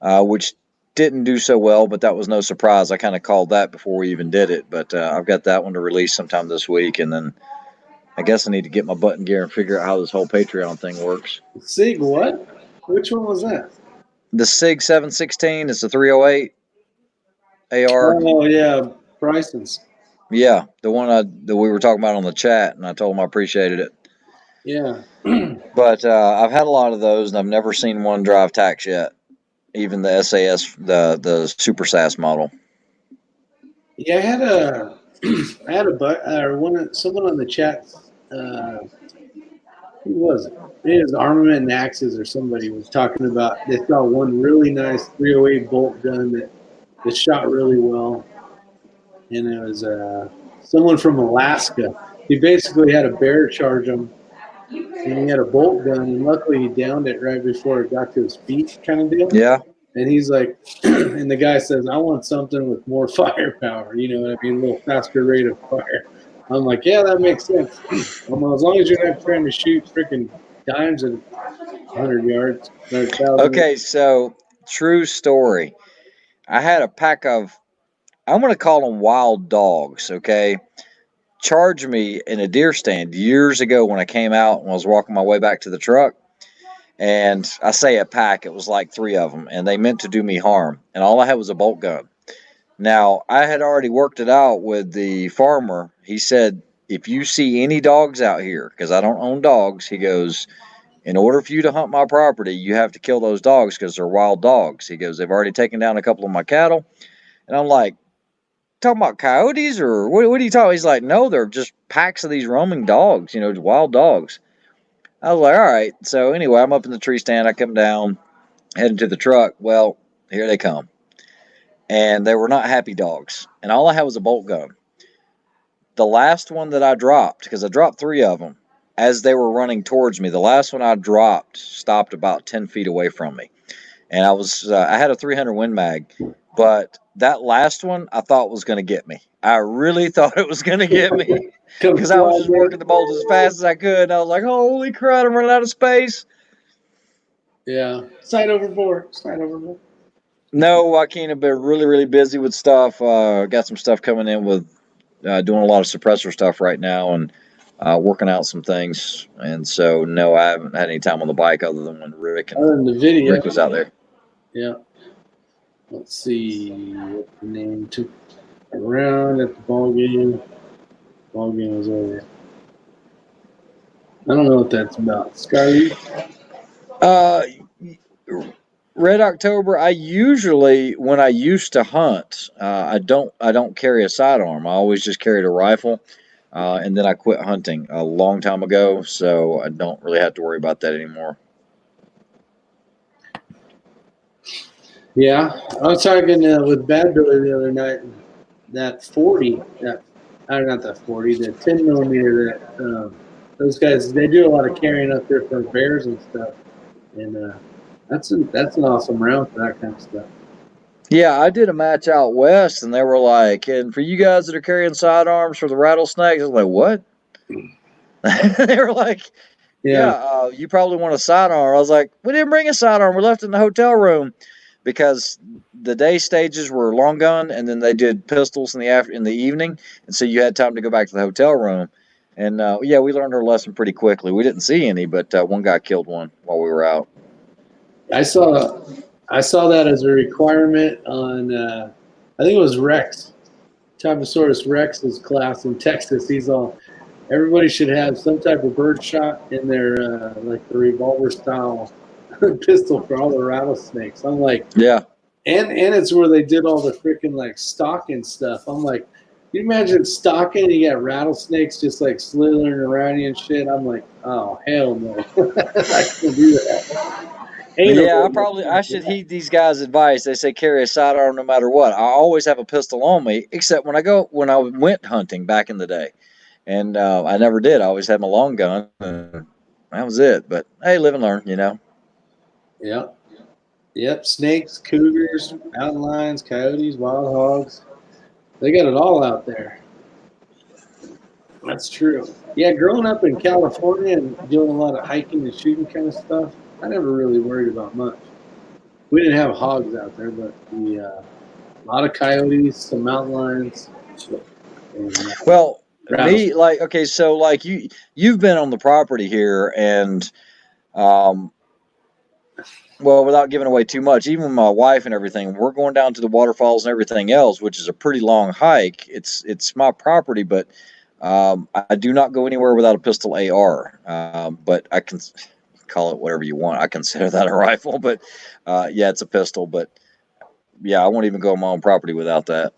which didn't do so well, but that was no surprise. I kind of called that before we even did it. But I've got that one to release sometime this week, and then I guess I need to get my button gear and figure out how this whole Patreon thing works. SIG what? Which one was that? The SIG 716 is the 308 AR. Oh, yeah. Bryson's. Yeah, the one that we were talking about on the chat, and I told him I appreciated it. Yeah. But I've had a lot of those, and I've never seen one drive tax yet. Even the SAS, the Super SAS model. Yeah, someone on the chat Who was it? It was Armament and Axes or somebody was talking about they saw one really nice 308 bolt gun that shot really well, and it was someone from Alaska. He basically had a bear charge him, and he had a bolt gun, and luckily he downed it right before it got to his feet, kind of deal. Yeah. And he's like, and the guy says, "I want something with more firepower. You know what I mean? A little faster rate of fire." I'm like, "Yeah, that makes sense. Well, as long as you're not trying to shoot freaking dimes at 100 yards, 100,000." Okay, so true story. I had a pack of, I'm going to call them wild dogs, okay? Charged me in a deer stand years ago when I came out and I was walking my way back to the truck. And I say a pack, it was like 3 of them, and they meant to do me harm. And all I had was a bolt gun. Now, I had already worked it out with the farmer. He said, if you see any dogs out here, because I don't own dogs, he goes, in order for you to hunt my property, you have to kill those dogs because they're wild dogs. He goes, they've already taken down a couple of my cattle. And I'm like, talking about coyotes or what are you talking? He's like, no, they're just packs of these roaming dogs, wild dogs. I was like, all right. So anyway, I'm up in the tree stand. I come down, heading to the truck. Well, here they come. And they were not happy dogs. And all I had was a bolt gun. The last one that I dropped, because I dropped 3 of them, as they were running towards me, the last one I dropped stopped about 10 feet away from me. And I had a 300 Win Mag, but that last one I thought was going to get me. I really thought it was going to get me because I was just working the bolt as fast as I could. And I was like, holy crap, I'm running out of space. Yeah. Sight overboard. Sight overboard. No, Joaquin, have been really, really busy with stuff. Got some stuff coming in with doing a lot of suppressor stuff right now and working out some things. And so, no, I haven't had any time on the bike other than when Rick was out there. Yeah. Let's see what the name took around at the ball game. Ball game was over. I don't know what that's about. Scotty? Red October. I usually, when I used to hunt, I don't carry a sidearm. I always just carried a rifle, and then I quit hunting a long time ago, so I don't really have to worry about that anymore. Yeah, I was talking with Bad Billy the other night. That 40, not that 40, the 10 millimeter. That those guys, they do a lot of carrying up there for bears and stuff, and that's an awesome round for that kind of stuff. Yeah, I did a match out west, and they were like, and for you guys that are carrying sidearms for the rattlesnakes, I was like, what? They were like, yeah, you probably want a sidearm. I was like, we didn't bring a sidearm. We left it in the hotel room because the day stages were long gun, and then they did pistols in the evening, and so you had time to go back to the hotel room. And yeah, we learned our lesson pretty quickly. We didn't see any, but one guy killed one while we were out. I saw that as a requirement on I think it was Rex, Typosaurus Rex's class in Texas. He's all, everybody should have some type of bird shot in their like the revolver style pistol for all the rattlesnakes. I'm like, yeah, and it's where they did all the freaking like stalking stuff. I'm like, can you imagine stalking? You got rattlesnakes just like slithering around you and shit. I'm like, oh hell no, I can't do that. Yeah, I should heed these guys' advice. They say carry a sidearm no matter what. I always have a pistol on me, except when I went hunting back in the day, and I never did. I always had my long gun, and that was it. But hey, live and learn, Yep. Snakes, cougars, mountain lions, coyotes, wild hogs. They got it all out there. That's true. Yeah, growing up in California and doing a lot of hiking and shooting kind of stuff, I never really worried about much. We didn't have hogs out there, but a lot of coyotes, some mountain lions. And, well, me, like, okay, so like you've been on the property here, and well, without giving away too much, even my wife and everything, we're going down to the waterfalls and everything else, which is a pretty long hike. It's my property, but I do not go anywhere without a pistol AR. But I can call it whatever you want. I consider that a rifle, but yeah, it's a pistol. But yeah, I won't even go on my own property without that.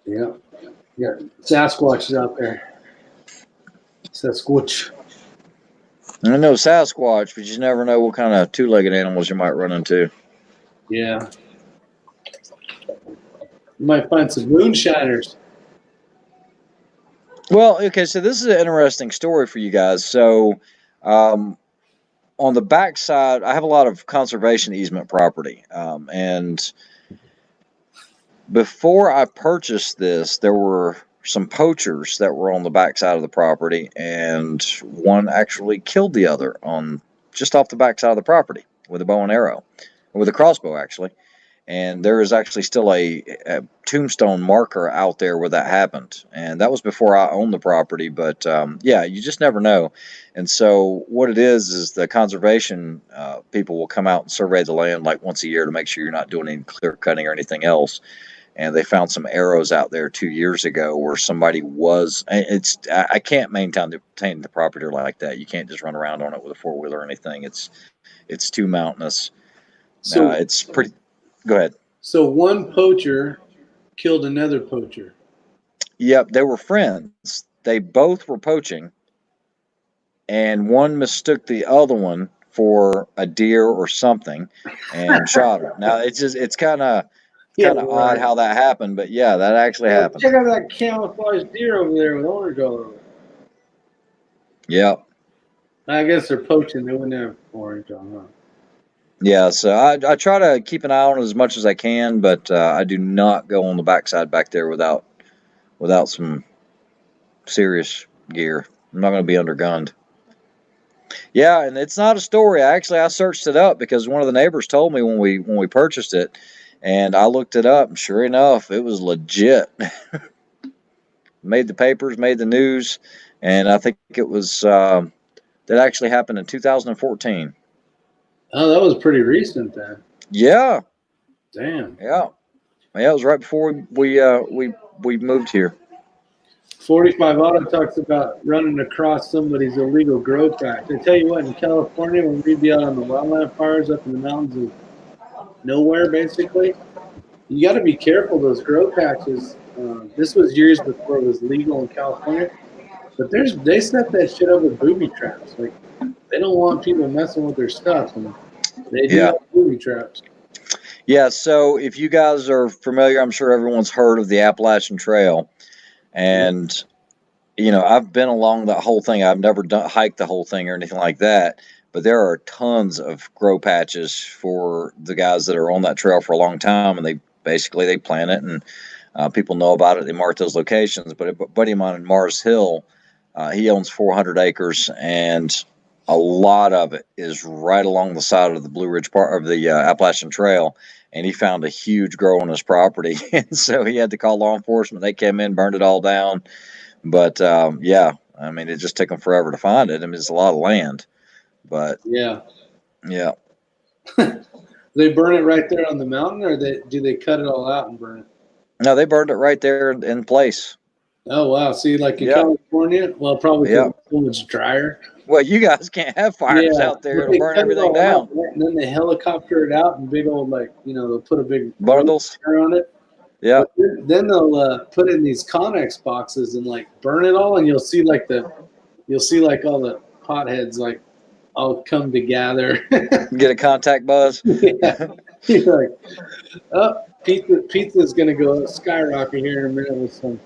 Yeah. Sasquatch is out there. Sasquatch. I know Sasquatch, but you never know what kind of two-legged animals you might run into. Yeah. You might find some moonshiners. Well, okay, so this is an interesting story for you guys. So, on the backside, I have a lot of conservation easement property, and before I purchased this, there were some poachers that were on the backside of the property, and one actually killed the other on just off the backside of the property with a bow and arrow, with a crossbow actually. And there is actually still a tombstone marker out there where that happened, and that was before I owned the property. But yeah, you just never know. And so what it is the conservation people will come out and survey the land like once a year to make sure you're not doing any clear cutting or anything else. And they found some arrows out there 2 years ago where somebody was. I can't maintain the property like that. You can't just run around on it with a four-wheeler or anything. It's too mountainous. So It's pretty. Go ahead. So one poacher killed another poacher. Yep, they were friends. They both were poaching, and one mistook the other one for a deer or something and shot her. Now it's kind of odd how that happened, but yeah, that actually happened. Check out that camouflage deer over there with orange all over it. Yep. I guess they're poaching. They wouldn't have orange on, huh? Yeah, so I try to keep an eye on it as much as I can, but I do not go on the backside back there without some serious gear. I'm not going to be undergunned. Yeah, and it's not a story. I searched it up because one of the neighbors told me when we purchased it, and I looked it up, and sure enough, it was legit. Made the papers, made the news, and I think it was that actually happened in 2014. Oh, that was pretty recent then. Yeah. Damn. Yeah. Yeah, it was right before we moved here. 45 Auto talks about running across somebody's illegal grow patch. I tell you what, in California, when we'd be out on the wildland fires up in the mountains of nowhere, basically, you got to be careful those grow patches. This was years before it was legal in California, but they set that shit up with booby traps. Like they don't want people messing with their stuff, and they do have booby traps. Yeah. So if you guys are familiar, I'm sure everyone's heard of the Appalachian Trail. And, I've been along that whole thing. I've never hiked the whole thing or anything like that. But there are tons of grow patches for the guys that are on that trail for a long time. And they plan it and people know about it. They mark those locations. But a buddy of mine in Mars Hill, he owns 400 acres and a lot of it is right along the side of the Blue Ridge part of the Appalachian Trail. And he found a huge grow on his property. And so he had to call law enforcement. They came in, burned it all down. But yeah, I mean, it just took them forever to find it. I mean, it's a lot of land. But yeah. They burn it right there on the mountain, or do they cut it all out and burn it? No, they burned it right there in place. Oh, wow. See, like in California, well, probably because it's so much drier. Well, you guys can't have fires out there. It'll burn everything down. And then they helicopter it out and big old, they'll put a big bundles on it. Yeah. Then they'll put it in these Connex boxes and burn it all, and you'll see all the potheads all come together. Get a contact buzz. Yeah. You're like, oh, pizza's gonna go skyrocket here in a minute with some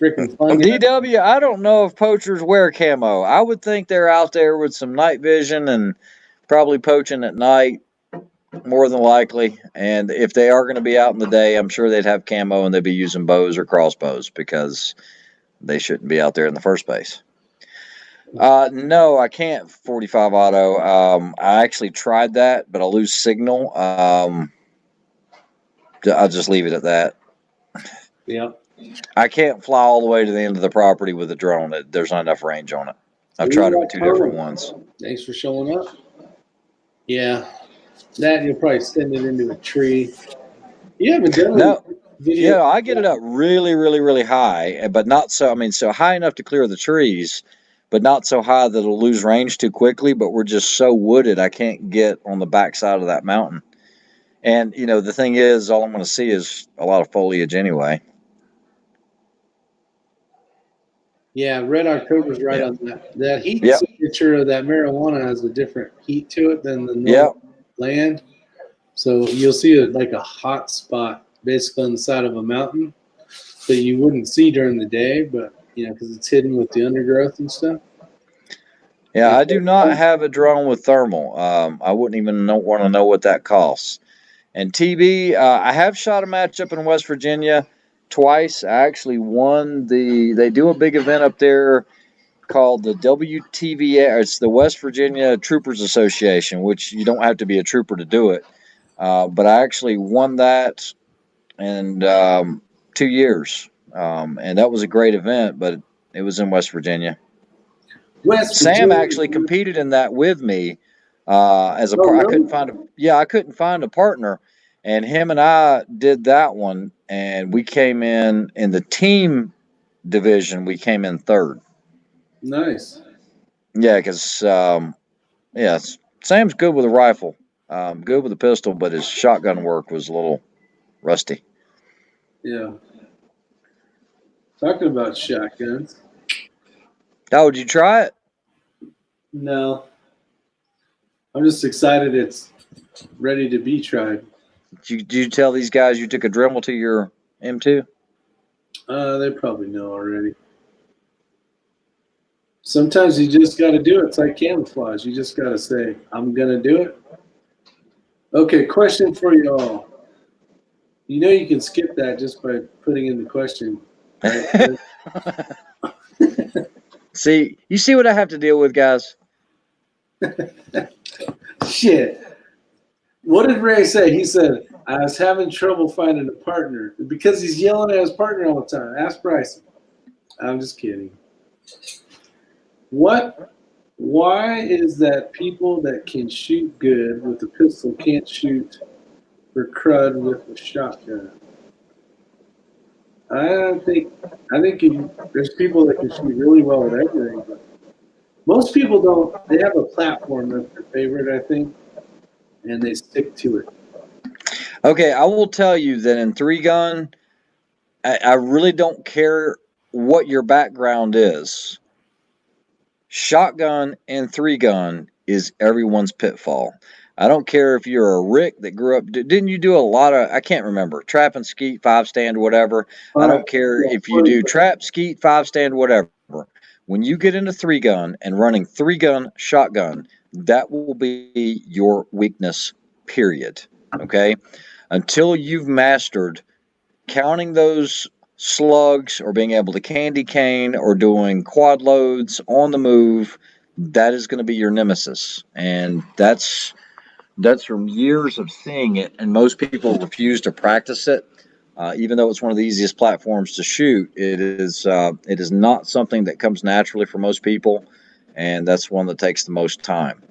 freaking fun. DW, I don't know if poachers wear camo. I would think they're out there with some night vision and probably poaching at night, more than likely. And if they are going to be out in the day, I'm sure they'd have camo and they'd be using bows or crossbows because they shouldn't be out there in the first place. No, I can't 45 auto. I actually tried that, but I lose signal. I'll just leave it at that. Yeah. I can't fly all the way to the end of the property with a drone. There's not enough range on it. I've tried it with two different ones. Thanks for showing up. Yeah. That you'll probably send it into a tree. You haven't done no video. Yeah, I get it up really, really, really high, but not so. I mean, so high enough to clear the trees, but not so high that it'll lose range too quickly. But we're just so wooded, I can't get on the backside of that mountain. And the thing is, all I'm going to see is a lot of foliage anyway. Yeah, Red October's right Yeah. on that. That heat Yep. signature of that marijuana has a different heat to it than the Yep. normal land. So you'll see it like a hot spot basically on the side of a mountain that you wouldn't see during the day, but because it's hidden with the undergrowth and stuff. Yeah, And I do not have a drone with thermal. I wouldn't even want to know what that costs. And TB, I have shot a match up in West Virginia twice. I actually won they do a big event up there called the WTVA. It's the West Virginia Troopers Association, which you don't have to be a trooper to do it. But I actually won that in 2 years. And that was a great event, but it was in West Virginia. West Sam Virginia. actually competed in that with me as a Oh, part. really? I couldn't find a partner, and him and I did that one, and we came in the team division. We came in third. Nice. Yeah, because yeah, Sam's good with a rifle, good with a pistol, but his shotgun work was a little rusty. Yeah. Talking about shotguns. Oh, would you try it? No, I'm just excited it's ready to be tried. Did you tell these guys you took a Dremel to your M2? They probably know already. Sometimes you just got to do it. It's like camouflage. You just got to say, I'm going to do it. Okay, question for you all. You know you can skip that just by putting in the question, right? See, you see what I have to deal with, guys. Shit. What did Ray say? He said, I was having trouble finding a partner because he's yelling at his partner all the time. Ask Bryson. I'm just kidding. Why is that people that can shoot good with a pistol can't shoot for crud with a shotgun? I think there's people that can shoot really well with everything, but most people don't. They have a platform that's their favorite, I think, and they stick to it. Okay, I will tell you that in three gun, I really don't care what your background is. Shotgun and three gun is everyone's pitfall. I don't care if you're a Rick that grew up. Didn't you do a lot of? I can't remember trap and skeet, five stand, whatever. I don't care if you do trap, skeet, five stand, whatever. When you get into three gun and running three gun shotgun, that will be your weakness. Period. Okay, until you've mastered counting those slugs or being able to candy cane or doing quad loads on the move, that is going to be your nemesis. And that's from years of seeing it, and most people refuse to practice it. Even though it's one of the easiest platforms to shoot, it is not something that comes naturally for most people, and that's one that takes the most time.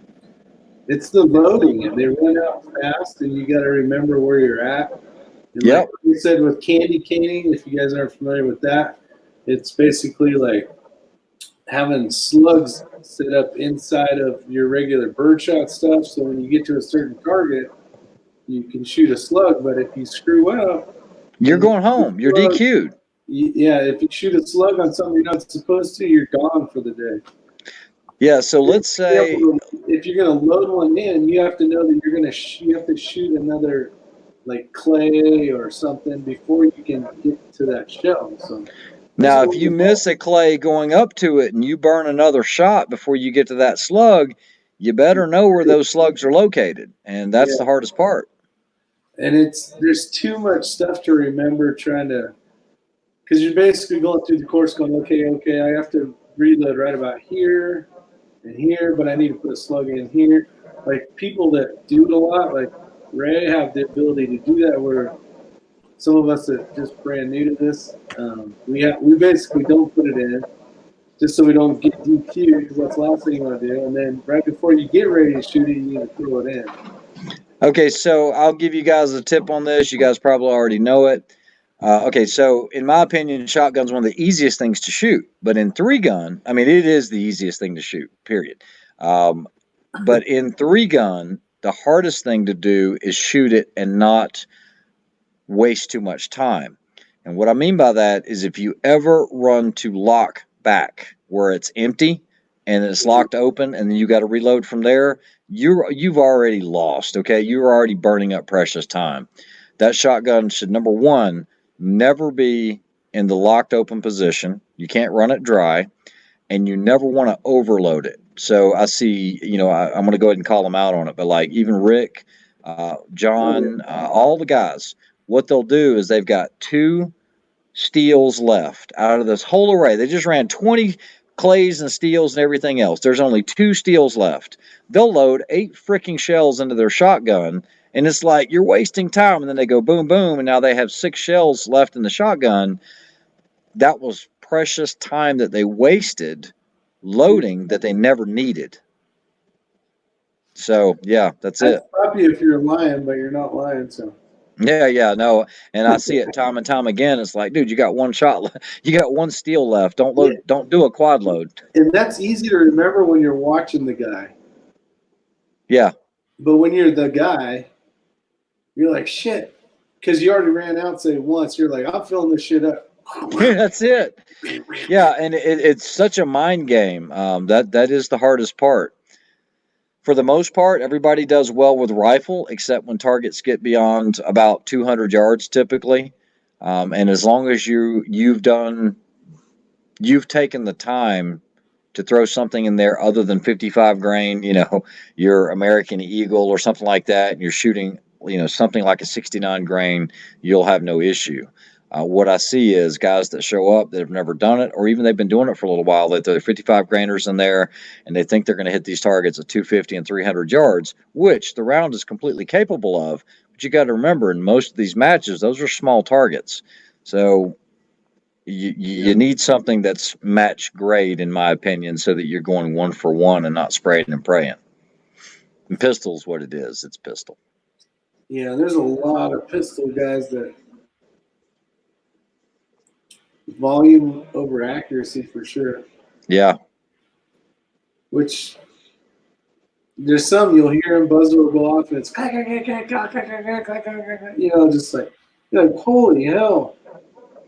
It's the loading, and they run out fast, and you got to remember where you're at. And like Yep. you said with candy caning, if you guys aren't familiar with that, it's basically like having slugs set up inside of your regular birdshot stuff. So when you get to a certain target, you can shoot a slug. But if you screw up, You're and going home. You're slug, DQ'd. yeah, if you shoot a slug on something you're not supposed to, you're gone for the day. Yeah, so let's say If you're going to load one in, you have to know that you have to shoot another like clay or something before you can get to that shell. So now if you miss a clay going up to it and you burn another shot before you get to that slug, you better know where those slugs are located, and that's the hardest part. And there's too much stuff to remember trying to, because you're basically going through the course going, okay, I have to reload right about here and here, but I need to put a slug in here. Like people that do it a lot, like Ray, have the ability to do that. Where some of us that just brand new to this, we basically don't put it in just so we don't get DQ because that's the last thing you want to do. And then right before you get ready to shoot it, you need to throw it in. Okay, so I'll give you guys a tip on this. You guys probably already know it. Okay, so in my opinion, shotgun's one of the easiest things to shoot. But in three gun, I mean, it is the easiest thing to shoot, period. But in three gun, the hardest thing to do is shoot it and not waste too much time. And what I mean by that is if you ever run to lock back where it's empty and it's locked open, and then you got to reload from there, you've already lost. Okay, you're already burning up precious time. That shotgun should, number one, never be in the locked open position. You can't run it dry, and you never want to overload it. So I see, I'm going to go ahead and call them out on it, but like even Rick, John, all the guys, what they'll do is they've got 2 steels left out of this whole array. They just ran 20 clays and steels and everything else. There's only 2 steels left. They'll load 8 freaking shells into their shotgun, and it's like you're wasting time. And then they go boom, boom, and now they have 6 shells left in the shotgun. That was precious time that they wasted loading that they never needed. So yeah, that's it. I'd stop you if you're lying, but you're not lying, so. Yeah, no, and I see it time and time again. It's like, dude, you got 1 shot, you got 1 steel left. Don't load, don't do a quad load. And that's easy to remember when you're watching the guy. Yeah. But when you're the guy, you're like, shit, because you already ran out, say once. You're like, I'm filling this shit up. That's it. Yeah, and it's such a mind game. That is the hardest part. For the most part, everybody does well with rifle, except when targets get beyond about 200 yards typically. And as long as you've taken the time to throw something in there other than 55 grain, your American Eagle or something like that, and you're shooting, something like a 69 grain, you'll have no issue. What I see is guys that show up that have never done it, or even they've been doing it for a little while, that they're 55 grainers in there, and they think they're going to hit these targets at 250 and 300 yards, which the round is completely capable of. But you got to remember, in most of these matches, those are small targets. So you need something that's match grade, in my opinion, so that you're going 1 for 1 and not spraying and praying. And pistol's what it is. It's pistol. Yeah, there's a lot of pistol guys that volume over accuracy for sure. Yeah. Which there's some you'll hear him buzzer will go off and it's just like you're like, holy hell.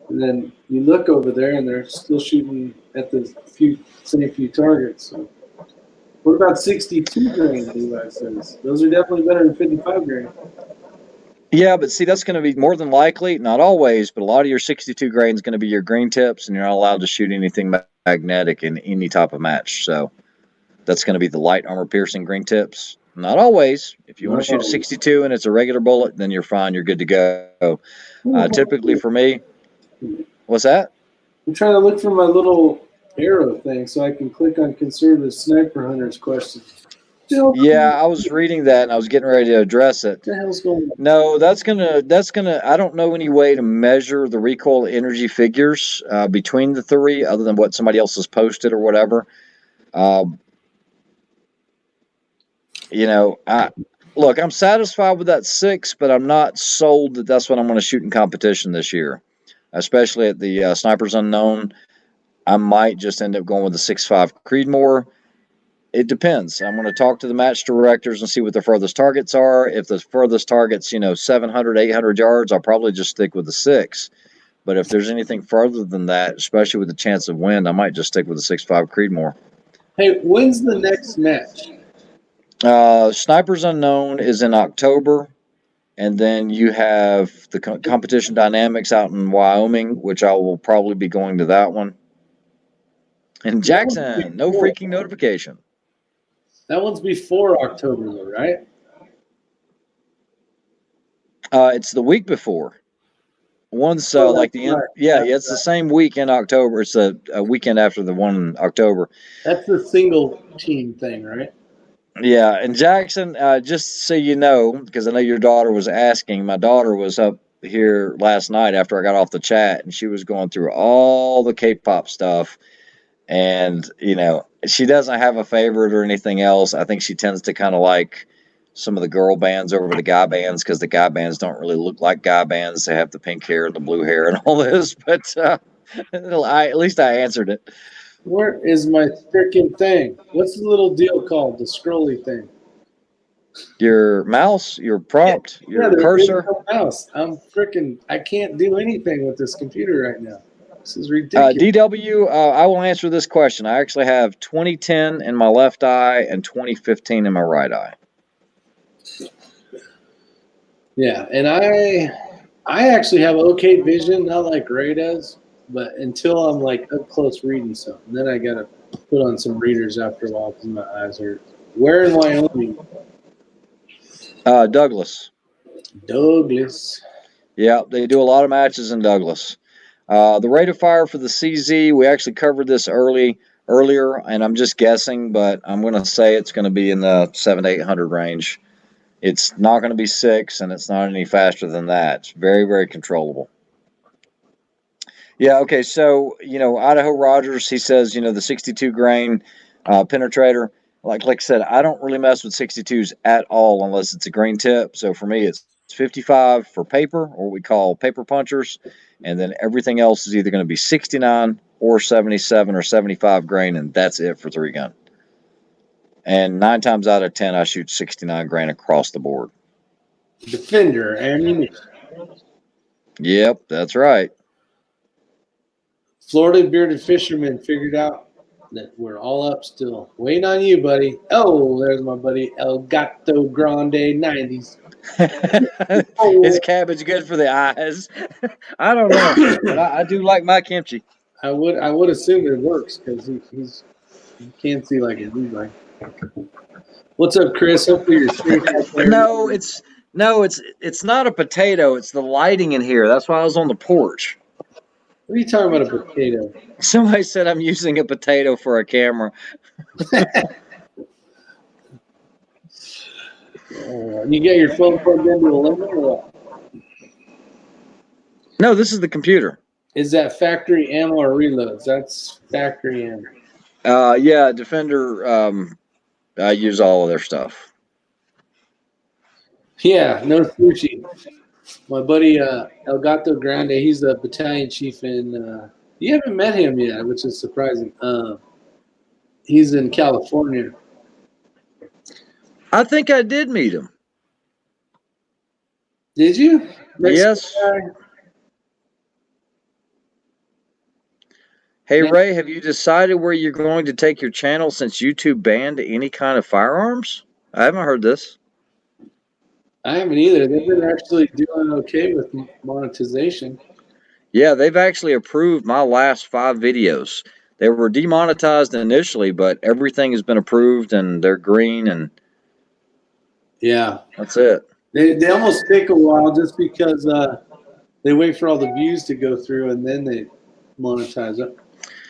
And then you look over there and they're still shooting at the same few targets. So. What about 62 grain, Levi says? Those are definitely better than 55 grain. Yeah, but see, that's going to be more than likely, not always, but a lot of your 62 grain is going to be your green tips, and you're not allowed to shoot anything magnetic in any type of match. So that's going to be the light armor piercing green tips. Not always. If you want to shoot a 62 and it's a regular bullet, then you're fine. You're good to go. Typically for me, what's that? I'm trying to look for my little arrow thing so I can click on conservative sniper hunters question. Yeah, I was reading that and I was getting ready to address it. What the hell's going on? No, that's gonna. I don't know any way to measure the recoil energy figures between the 3, other than what somebody else has posted or whatever. Look, I'm satisfied with that 6, but I'm not sold that that's what I'm going to shoot in competition this year, especially at the Snipers Unknown. I might just end up going with the 6.5 Creedmoor. It depends. I'm going to talk to the match directors and see what the furthest targets are. If the furthest target's, 700, 800 yards, I'll probably just stick with the 6. But if there's anything further than that, especially with the chance of wind, I might just stick with the 6.5 Creedmoor. Hey, when's the next match? Snipers Unknown is in October. And then you have the competition dynamics out in Wyoming, which I will probably be going to that one. And Jackson, no freaking notification. That one's before October, though, right? It's the week before. One's like the end. Yeah, it's the same week in October. It's a weekend after the one in October. That's the single team thing, right? Yeah, and Jackson, just so you know, because I know your daughter was asking, my daughter was up here last night after I got off the chat, and she was going through all the K-pop stuff. And, she doesn't have a favorite or anything else. I think she tends to kind of like some of the girl bands over the guy bands, because the guy bands don't really look like guy bands. They have the pink hair and the blue hair and all this. But at least I answered it. Where is my freaking thing? What's the little deal called? The scrolly thing. Your mouse, your prompt, your cursor. No mouse. I can't do anything with this computer right now. This is ridiculous. DW, I will answer this question. I actually have 2010 in my left eye and 2015 in my right eye. Yeah, and I actually have okay vision, not like Ray does, but until I'm like up close reading something, then I gotta put on some readers after a while because my eyes hurt. Where in Wyoming? Douglas. Douglas. Yeah, they do a lot of matches in Douglas. The rate of fire for the CZ, we actually covered this earlier, and I'm just guessing, but I'm going to say it's going to be in the 700 to 800 range. It's not going to be 6, and it's not any faster than that. It's very, very controllable. Yeah, okay, so, Idaho Rogers, he says, the 62 grain penetrator. Like I said, I don't really mess with 62s at all unless it's a green tip. So for me, it's 55 for paper, or what we call paper punchers, and then everything else is either going to be 69 or 77 or 75 grain, and that's it for 3-gun. And 9 times out of 10, I shoot 69 grain across the board. Defender ammunition. Yep, that's right. Florida bearded fisherman figured out that we're all up still. Waiting on you, buddy. Oh, there's my buddy El Gato Grande 90s. Is cabbage good for the eyes? I don't know, but I do like my kimchi. I would assume it works because he can't see like a Levi. What's up, Chris? Hopefully you're safe out there. No, it's not a potato. It's the lighting in here. That's why I was on the porch. What are you talking about, a potato? Somebody said I'm using a potato for a camera. You get your phone plugged into a limit or what? No, this is the computer. Is that factory ammo or reloads? That's factory ammo. Yeah, Defender. I use all of their stuff. Yeah, no sushi. My buddy El Gato Grande, he's the battalion chief in. You haven't met him yet, which is surprising. He's in California. I think I did meet him. Did you? Yes. Hey, Ray, have you decided where you're going to take your channel since YouTube banned any kind of firearms? I haven't heard this. I haven't either. They've been actually doing okay with monetization. Yeah, they've actually approved my last 5 videos. They were demonetized initially, but everything has been approved, and they're green, and yeah, that's it. They almost take a while just because they wait for all the views to go through, and then they monetize it.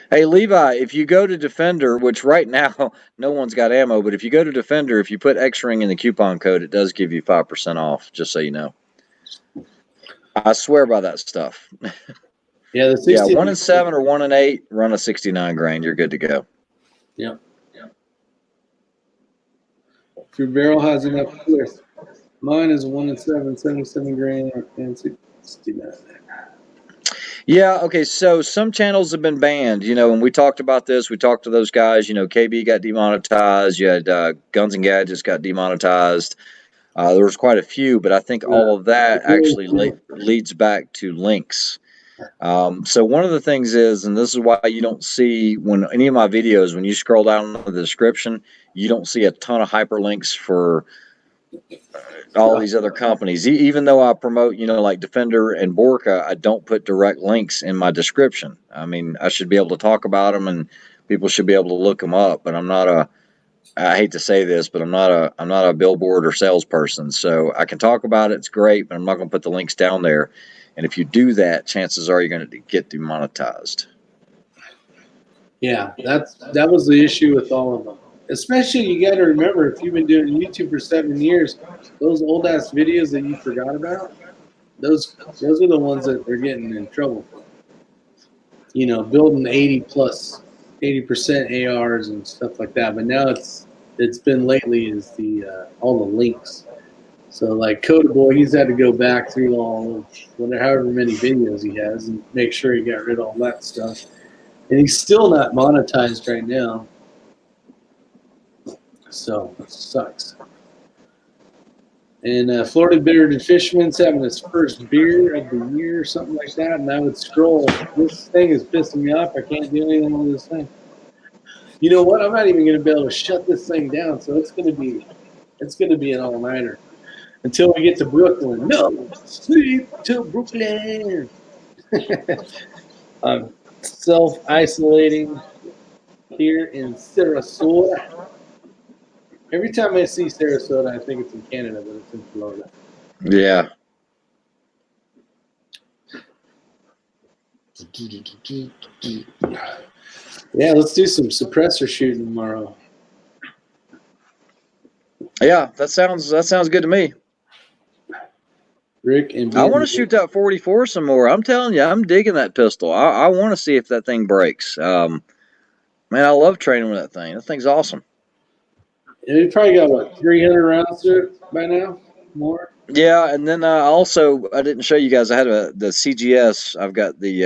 Hey, Levi, if you go to Defender, which right now no one's got ammo, but if you go to Defender, if you put X-Ring in the coupon code, it does give you 5% off, just so you know. I swear by that stuff. Yeah, the 60, yeah, 1 in 7 or 1 in 8, run a 69 grain. You're good to go. Yeah. If your barrel has enough twist. Mine is 1 in 7, 77 grain, and 69. Yeah, okay, so some channels have been banned. When we talked about this, we talked to those guys. KB got demonetized. You had Guns and Gadgets got demonetized. There was quite a few, but I think all of that actually leads back to links. So one of the things is, and this is why you don't see, when any of my videos, when you scroll down the description, you don't see a ton of hyperlinks for all these other companies. Even though I promote, like Defender and Borka, I don't put direct links in my description. I mean, I should be able to talk about them and people should be able to look them up, but I hate to say this, but I'm not a billboard or salesperson. So I can talk about it. It's great, but I'm not going to put the links down there. And if you do that, chances are you're going to get demonetized. Yeah, that was the issue with all of them. Especially, you got to remember, if you've been doing YouTube for 7 years, those old ass videos that you forgot about, those are the ones that they're getting in trouble for. Building 80% ARs and stuff like that. But now it's been lately is the all the links. So like Coda Boy, he's had to go back through all of however many videos he has and make sure he got rid of all that stuff. And he's still not monetized right now. So it sucks. And Florida Bearded Fisherman's having his first beer of the year or something like that. And I would scroll. This thing is pissing me off. I can't do anything with this thing. You know what? I'm not even going to be able to shut this thing down. So it's going to be an all-nighter until we get to Brooklyn. No, sleep till Brooklyn. I'm self-isolating here in Sarasota. Every time I see Sarasota, I think it's in Canada, but it's in Florida. Yeah. Yeah, let's do some suppressor shooting tomorrow. Yeah, that sounds good to me. Rick and I want to shoot that 44 some more. I'm telling you, I'm digging that pistol. I want to see if that thing breaks. Man, I love training with that thing. That thing's awesome. You probably got, what, 300 rounds to it by now? More? Yeah, and then also, I didn't show you guys, I had the CGS. I've got the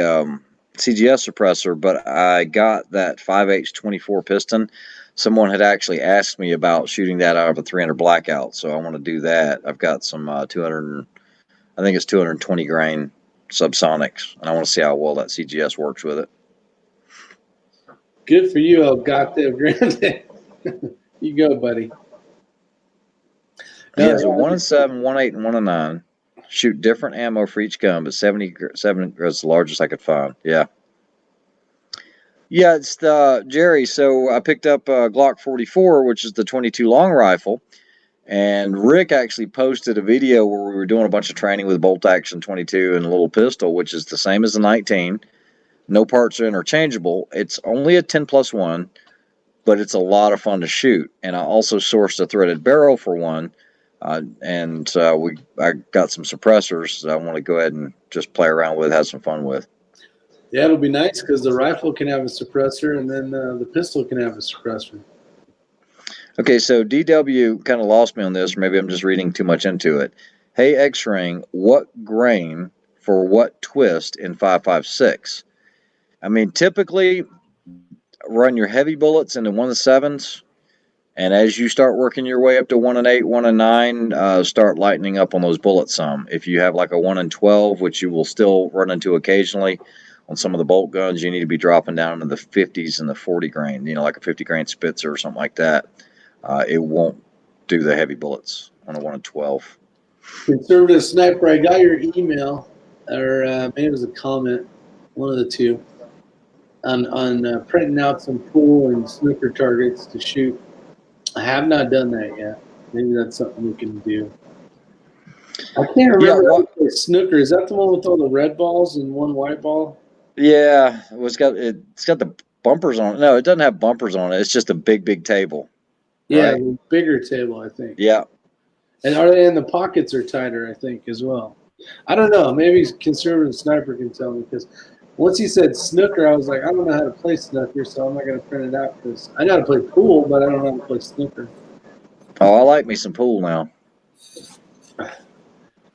CGS suppressor, but I got that 5H24 piston. Someone had actually asked me about shooting that out of a 300 blackout, so I want to do that. I've got some 200, I think it's 220 grain subsonics, and I want to see how well that CGS works with it. Good for you, El Gato Grande. You go, buddy. He has a 1 and 7, 1 8, and 1 and 9. Shoot different ammo for each gun, but 77 is the largest I could find. Yeah. Yeah, it's the Jerry. So I picked up a Glock 44, which is the 22 long rifle. And Rick actually posted a video where we were doing a bunch of training with bolt action 22 and a little pistol, which is the same as the 19. No parts are interchangeable. It's only a 10+1, but it's a lot of fun to shoot. And I also sourced a threaded barrel for one. I got some suppressors that I want to go ahead and just play around with, have some fun with. Yeah, it'll be nice because the rifle can have a suppressor and then the pistol can have a suppressor. Okay, so DW kind of lost me on this, or maybe I'm just reading too much into it. Hey, X-Ring, what grain for what twist in 5.56? I mean, typically run your heavy bullets into 1 and 7s. And as you start working your way up to 1 and 8, 1 and 9, start lightening up on those bullets some. If you have like a 1 and 12, which you will still run into occasionally on some of the bolt guns, you need to be dropping down into the 50s and the 40 grain, like a 50 grain Spitzer or something like that. It won't do the heavy bullets on a 1 and 12. Conservative Sniper, I got your email, or maybe it was a comment, one of the two, on printing out some pool and snooker targets to shoot. I have not done that yet. Maybe that's something we can do. I can't remember snooker. Is that the one with all the red balls and one white ball? Yeah, it's got the bumpers on it. No, it doesn't have bumpers on it. It's just a big table. Yeah, right? a bigger table, I think. Yeah. And the pockets are tighter, I think, as well. I don't know. Maybe Conservative Sniper can tell me, because once he said snooker, I was like, I don't know how to play snooker, so I'm not going to print it out, because I know how to play pool, but I don't know how to play snooker. Oh, I like me some pool now.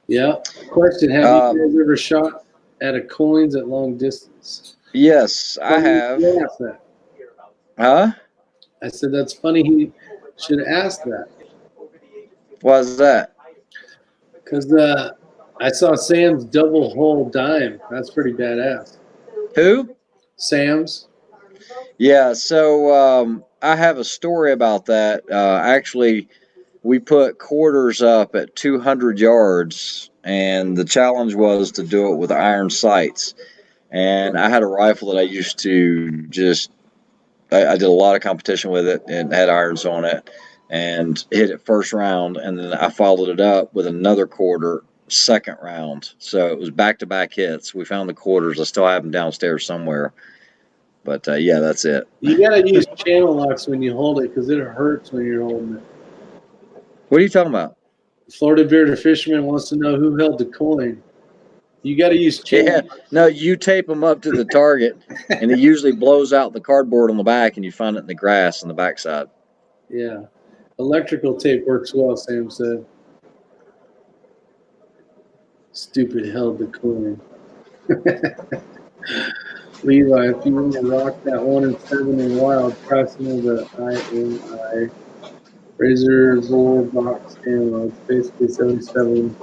Yeah. Question, have you guys ever shot at a coins at long distance? Yes, I have. That. Huh? I said, that's funny he should ask that. Why is that? Because I saw Sam's double hole dime. That's pretty badass. Who? Sam's. Yeah, so I have a story about that. Actually, we put quarters up at 200 yards, and the challenge was to do it with iron sights. And I had a rifle that I used to I did a lot of competition with it and had irons on it, and hit it first round, and then I followed it up with another quarter second round. So it was back-to-back hits. We found the quarters. I still have them downstairs somewhere. But, yeah, that's it. You got to use channel locks when you hold it, because it hurts when you're holding it. What are you talking about? Florida Bearded Fisherman wants to know who held the coin. You got to use channel locks. No, you tape them up to the target, and it usually blows out the cardboard on the back, and you find it in the grass on the backside. Yeah. Electrical tape works well, Sam said. Stupid held the coin. Levi, if you want to rock that 1 and 7 in wild, press me the INI. Razor bore box ammo. It's basically 77.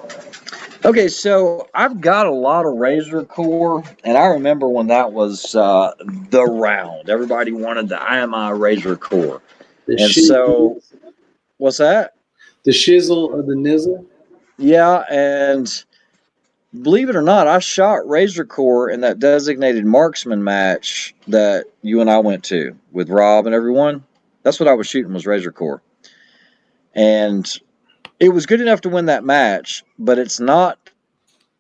Okay, so I've got a lot of Razor Core, and I remember when that was the round. Everybody wanted the IMI Razor Core. And so, what's that? The shizzle or the nizzle? Yeah, and believe it or not, I shot Razor Core in that designated marksman match that you and I went to with Rob and everyone. That's what I was shooting, was Razor Core. And it was good enough to win that match, but it's not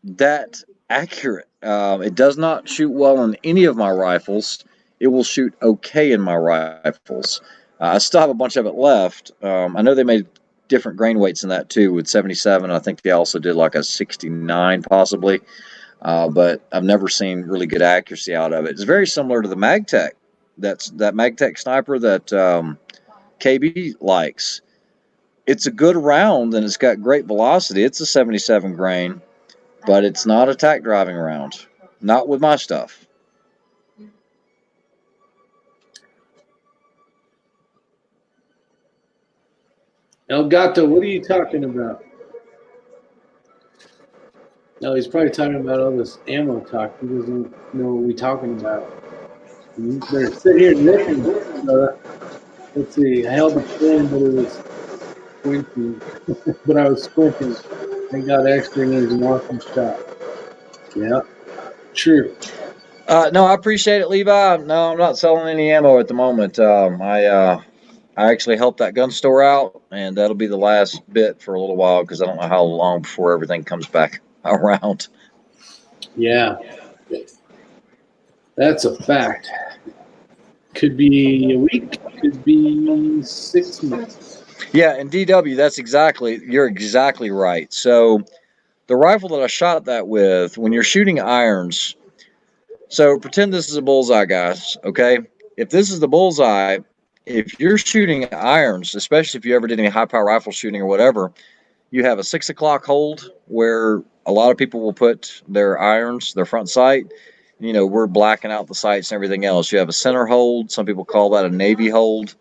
that accurate. It does not shoot well in any of my rifles. It will shoot okay in my rifles. I still have a bunch of it left. I know they made different grain weights in that too, with 77. I think they also did like a 69 possibly. But I've never seen really good accuracy out of it. It's very similar to the MagTech. That's that MagTech sniper that KB likes. It's a good round and it's got great velocity. It's a 77 grain, but it's not a tack driving round. Not with my stuff. El Gato, what are you talking about? No, he's probably talking about all this ammo talk. He doesn't know what we're talking about. You better sit here and listen. Let's see. I held the pen, but it was squinting. But I was squinting and got extra and it was an awesome shot. Yeah, true. No, I appreciate it, Levi. No, I'm not selling any ammo at the moment. I actually helped that gun store out, and that'll be the last bit for a little while because I don't know how long before everything comes back around. Yeah, that's a fact. Could be a week, could be 6 months. Yeah, and DW, you're exactly right. So the rifle that I shot that with, when you're shooting irons, so pretend this is a bullseye, guys, okay? If this is the bullseye, if you're shooting irons, especially if you ever did any high power rifle shooting or whatever, you have a 6 o'clock hold where a lot of people will put their irons, their front sight. You know, we're blacking out the sights and everything else. You have a center hold. Some people call that a Navy hold.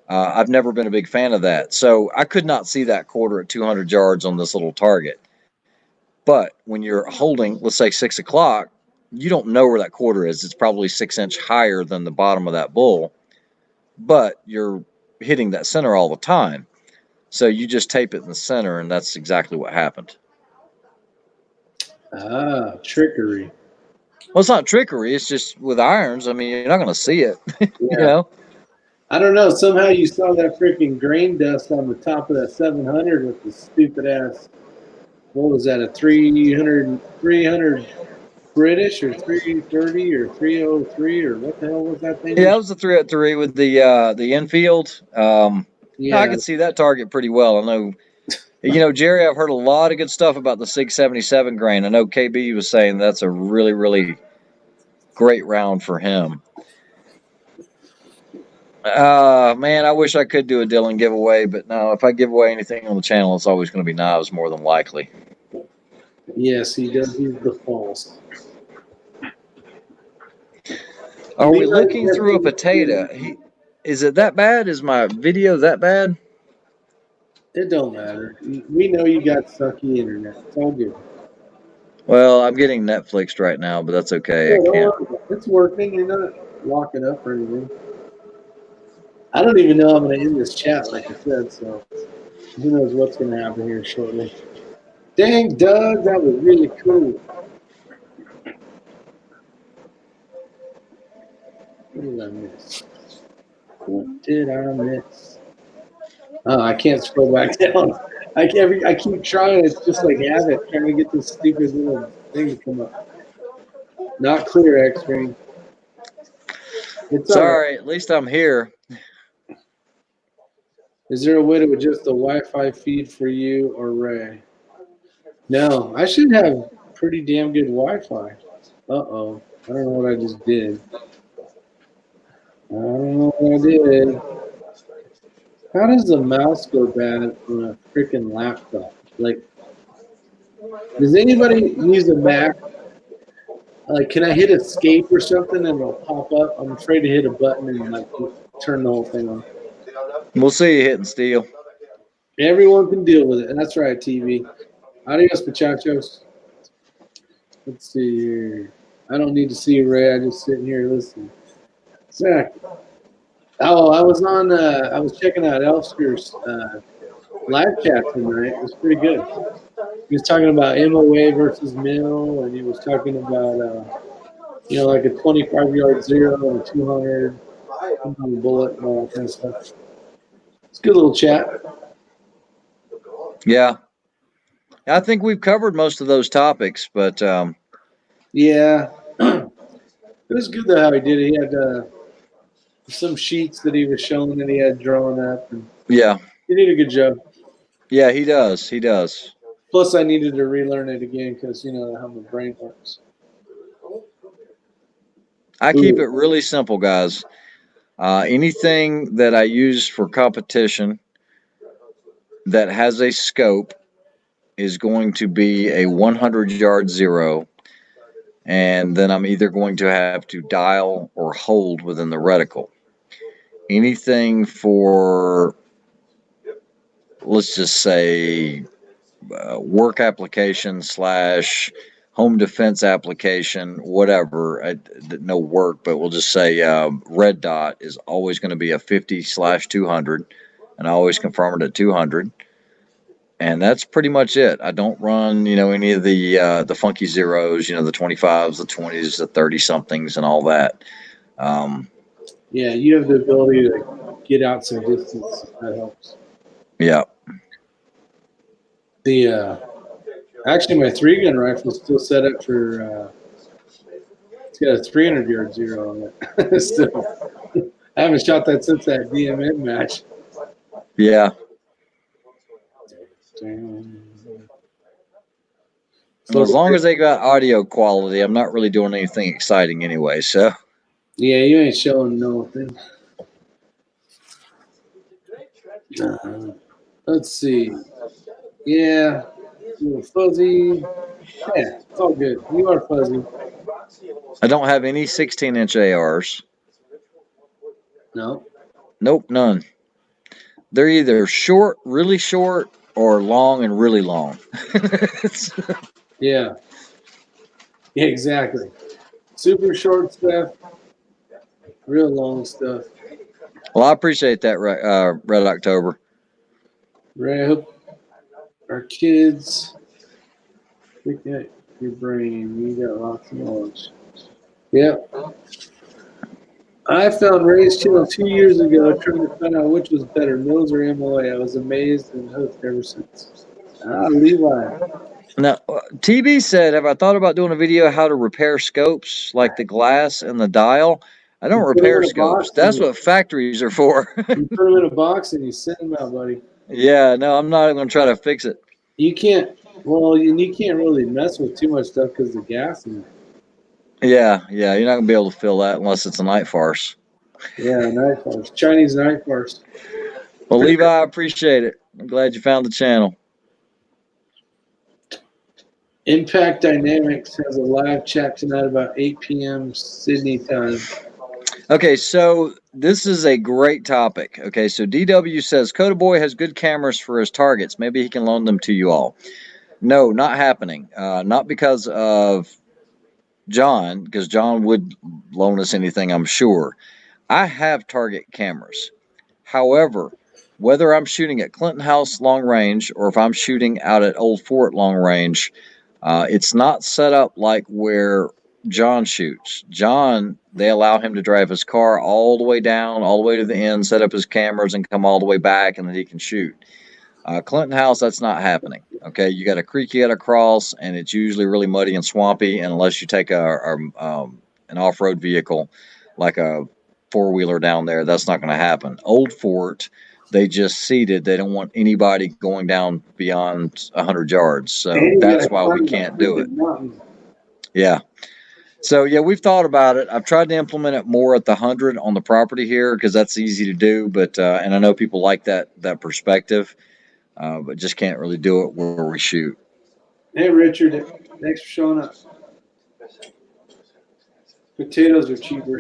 I've never been a big fan of that. So I could not see that quarter at 200 yards on this little target. But when you're holding, let's say 6 o'clock, you don't know where that quarter is. It's probably 6 inch higher than the bottom of that bull, but you're hitting that center all the time. So you just tape it in the center, and that's exactly what happened. Ah, trickery. Well, it's not trickery. It's just with irons. I mean, you're not going to see it. Yeah. You know? I don't know. Somehow you saw that freaking grain dust on the top of that 700 with the stupid ass. What was that? A 300 British or 330 or 303 or what the hell was that thing? Yeah, that was the 303 with the infield. Yeah, I could see that target pretty well. I know, you know, Jerry, I've heard a lot of good stuff about the 677 grain. I know KB was saying that's a really, really great round for him. Man, I wish I could do a Dylan giveaway, but no, if I give away anything on the channel, it's always going to be knives more than likely. yes, he does use the false. Are we looking through a potato? Is it that bad? Is my video that bad? It don't matter. We know you got sucky internet. It's all good. Well, I'm getting Netflixed right now, but that's okay. I can't. It's working. You're not locking up or anything. I don't even know I'm going to end this chat, like I said, so who knows what's going to happen here shortly. Dang, Doug, that was really cool. What did I miss? What did I miss? Oh, I can't scroll back down. I keep trying. It's just like habit, trying to get this stupid little thing to come up. Not clear, X-Ray. It's all right. At least I'm here. Is there a way to adjust the Wi-Fi feed for you or Ray? No, I should have pretty damn good Wi-Fi. Uh-oh. I don't know what I just did. I don't know what I did. How does the mouse go bad on a freaking laptop? Like, does anybody use a Mac? Like, can I hit escape or something and it'll pop up? I'm afraid to hit a button and like turn the whole thing on. We'll see you hitting steel. Everyone can deal with it. That's right, TV. Adios, muchachos. Let's see here. I don't need to see you, Ray. I just sitting here listening. Zach. Oh, I was on. I was checking out Elster's live chat tonight. It was pretty good. He was talking about MOA versus Mill, and he was talking about like a 25-yard zero and a 200 bullet and all that kind of stuff. It's a good little chat. Yeah. I think we've covered most of those topics, but yeah, it was good though how he did it. He had some sheets that he was showing that he had drawn up, and yeah, he did a good job. Yeah, he does. He does. Plus, I needed to relearn it again because how my brain works. I keep it really simple, guys. Anything that I use for competition that has a scope is going to be a 100-yard zero, and then I'm either going to have to dial or hold within the reticle. Anything for, let's just say, work application / home defense application, whatever, no work, but we'll just say red dot is always going to be a 50/200, and I always confirm it at 200. And that's pretty much it. I don't run, any of the funky zeros, the 25s, the 20s, the 30 somethings, and all that. Yeah, you have the ability to get out some distance. That helps. Yeah. Actually, my 3-gun rifle is still set up for. It's got a 300-yard zero on it. Still, I haven't shot that since that DMN match. Yeah. Well, as long as they got audio quality, I'm not really doing anything exciting anyway. So. Yeah, you ain't showing nothing. Let's see. Yeah, a little fuzzy. Yeah, it's all good. You are fuzzy. I don't have any 16-inch ARs. No. Nope, none. They're either short, really short, or long and really long. Yeah. Yeah, exactly. Super short stuff, real long stuff. Well, I appreciate that, Red October. Ray, I hope our kids pick at your brain. You got lots of knowledge. Yep. I found Ray's channel 2 years ago trying to find out which was better, Mills or MOA. I was amazed and hooked ever since. Levi. Now, TB said, have I thought about doing a video how to repair scopes, like the glass and the dial? I don't repair scopes. That's what factories are for. You put them in a box and you send them out, buddy. Yeah, no, I'm not going to try to fix it. You can't, you can't really mess with too much stuff because of the gas in it. Yeah, you're not going to be able to fill that unless it's a night farce. Yeah, night farce. Chinese night farce. Well, Levi, I appreciate it. I'm glad you found the channel. Impact Dynamics has a live chat tonight about 8 p.m. Sydney time. Okay, so this is a great topic. Okay, so DW says, Coda Boy has good cameras for his targets. Maybe he can loan them to you all. No, not happening. Not because of John, because John would loan us anything, I'm sure. I have target cameras. However, whether I'm shooting at Clinton House long range or if I'm shooting out at Old Fort long range, it's not set up like where John shoots. John, they allow him to drive his car all the way down, all the way to the end, set up his cameras, and come all the way back, and then he can shoot. Clinton House, that's not happening. Okay, you got a creek you got to cross, and it's usually really muddy and swampy. And unless you take an off-road vehicle, like a four-wheeler down there, that's not going to happen. Old Fort, they just seeded. They don't want anybody going down beyond 100 yards. So that's why we can't do it. Yeah. So, yeah, we've thought about it. I've tried to implement it more at the 100 on the property here because that's easy to do. But and I know people like that perspective, but just can't really do it where we shoot. Hey, Richard. Thanks for showing up. Potatoes are cheaper.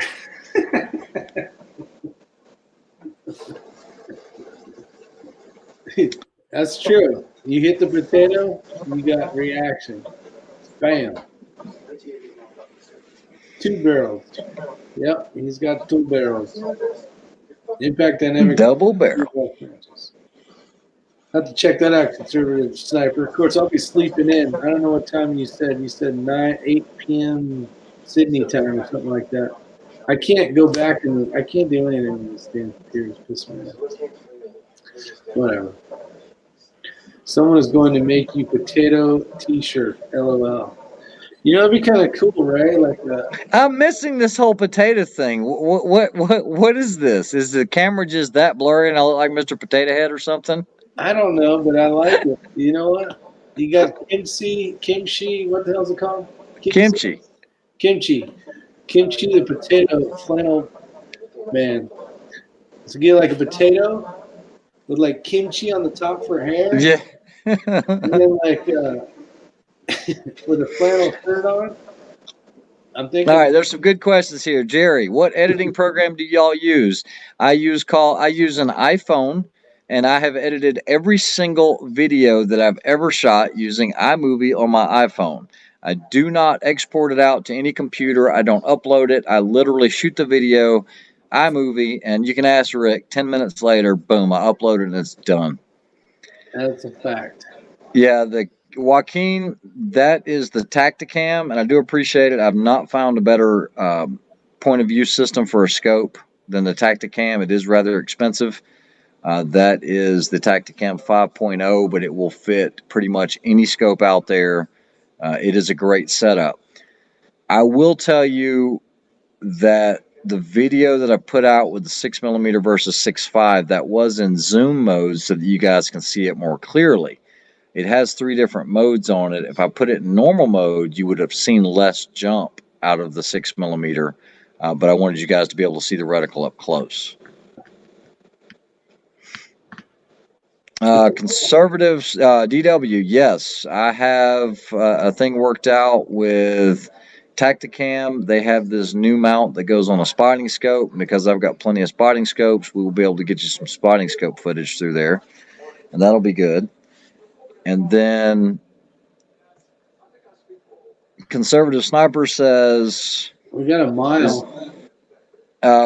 That's true. You hit the potato, you got reaction. Bam. 2 barrels. Yep, he's got 2 barrels. Impact dynamic. Double barrel. Have to check that out, conservative sniper. Of course, I'll be sleeping in. I don't know what time you said. You said 8 p.m. Sydney time or something like that. I can't go back and I can't do anything in this damn computer. Piss me off. Whatever. Someone is going to make you potato T-shirt. LOL. You know, it'd be kind of cool, right? Like, I'm missing this whole potato thing. What is this? Is the camera just that blurry and I look like Mr. Potato Head or something? I don't know, but I like it. You know what? You got kimchi. What the hell's it called? Kimchi. Kimchi, the potato flannel man. So get like a potato with like kimchi on the top for hair. Yeah. And then like with a flannel shirt on. I'm thinking. All right, there's some good questions here, Jerry. What editing program do y'all use? I use an iPhone, and I have edited every single video that I've ever shot using iMovie on my iPhone. I do not export it out to any computer. I don't upload it. I literally shoot the video, iMovie, and you can ask Rick. 10 minutes later, boom, I upload it and it's done. That's a fact. Yeah, the Joaquin, that is the Tacticam, and I do appreciate it. I've not found a better point of view system for a scope than the Tacticam. It is rather expensive. That is the Tacticam 5.0, but it will fit pretty much any scope out there. It is a great setup. I will tell you that the video that I put out with the 6mm versus 6.5, that was in zoom mode so that you guys can see it more clearly. It has 3 different modes on it. If I put it in normal mode, you would have seen less jump out of the 6mm, but I wanted you guys to be able to see the reticle up close. Conservatives, DW, yes, I have a thing worked out with Tacticam. They have this new mount that goes on a spotting scope. Because I've got plenty of spotting scopes, we will be able to get you some spotting scope footage through there, and that'll be good. And then Conservative Sniper says we got a mile.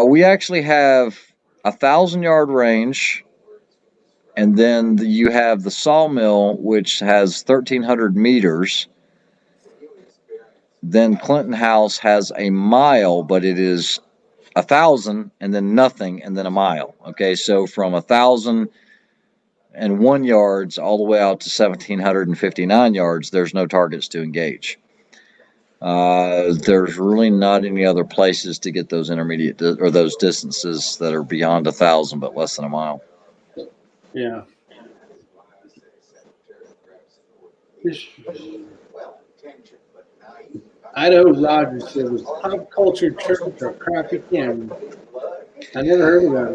We actually have 1,000-yard range, and then you have the sawmill, which has 1,300 meters. Then Clinton House has a mile, but it is 1,000 and then nothing and then a mile. Okay, so from 1,001 yards all the way out to 1,759 yards, there's no targets to engage. There's really not any other places to get those intermediate or those distances that are beyond 1,000 but less than a mile. Yeah. Idaho Rogers said, was pop culture church or crappy camera? I never heard about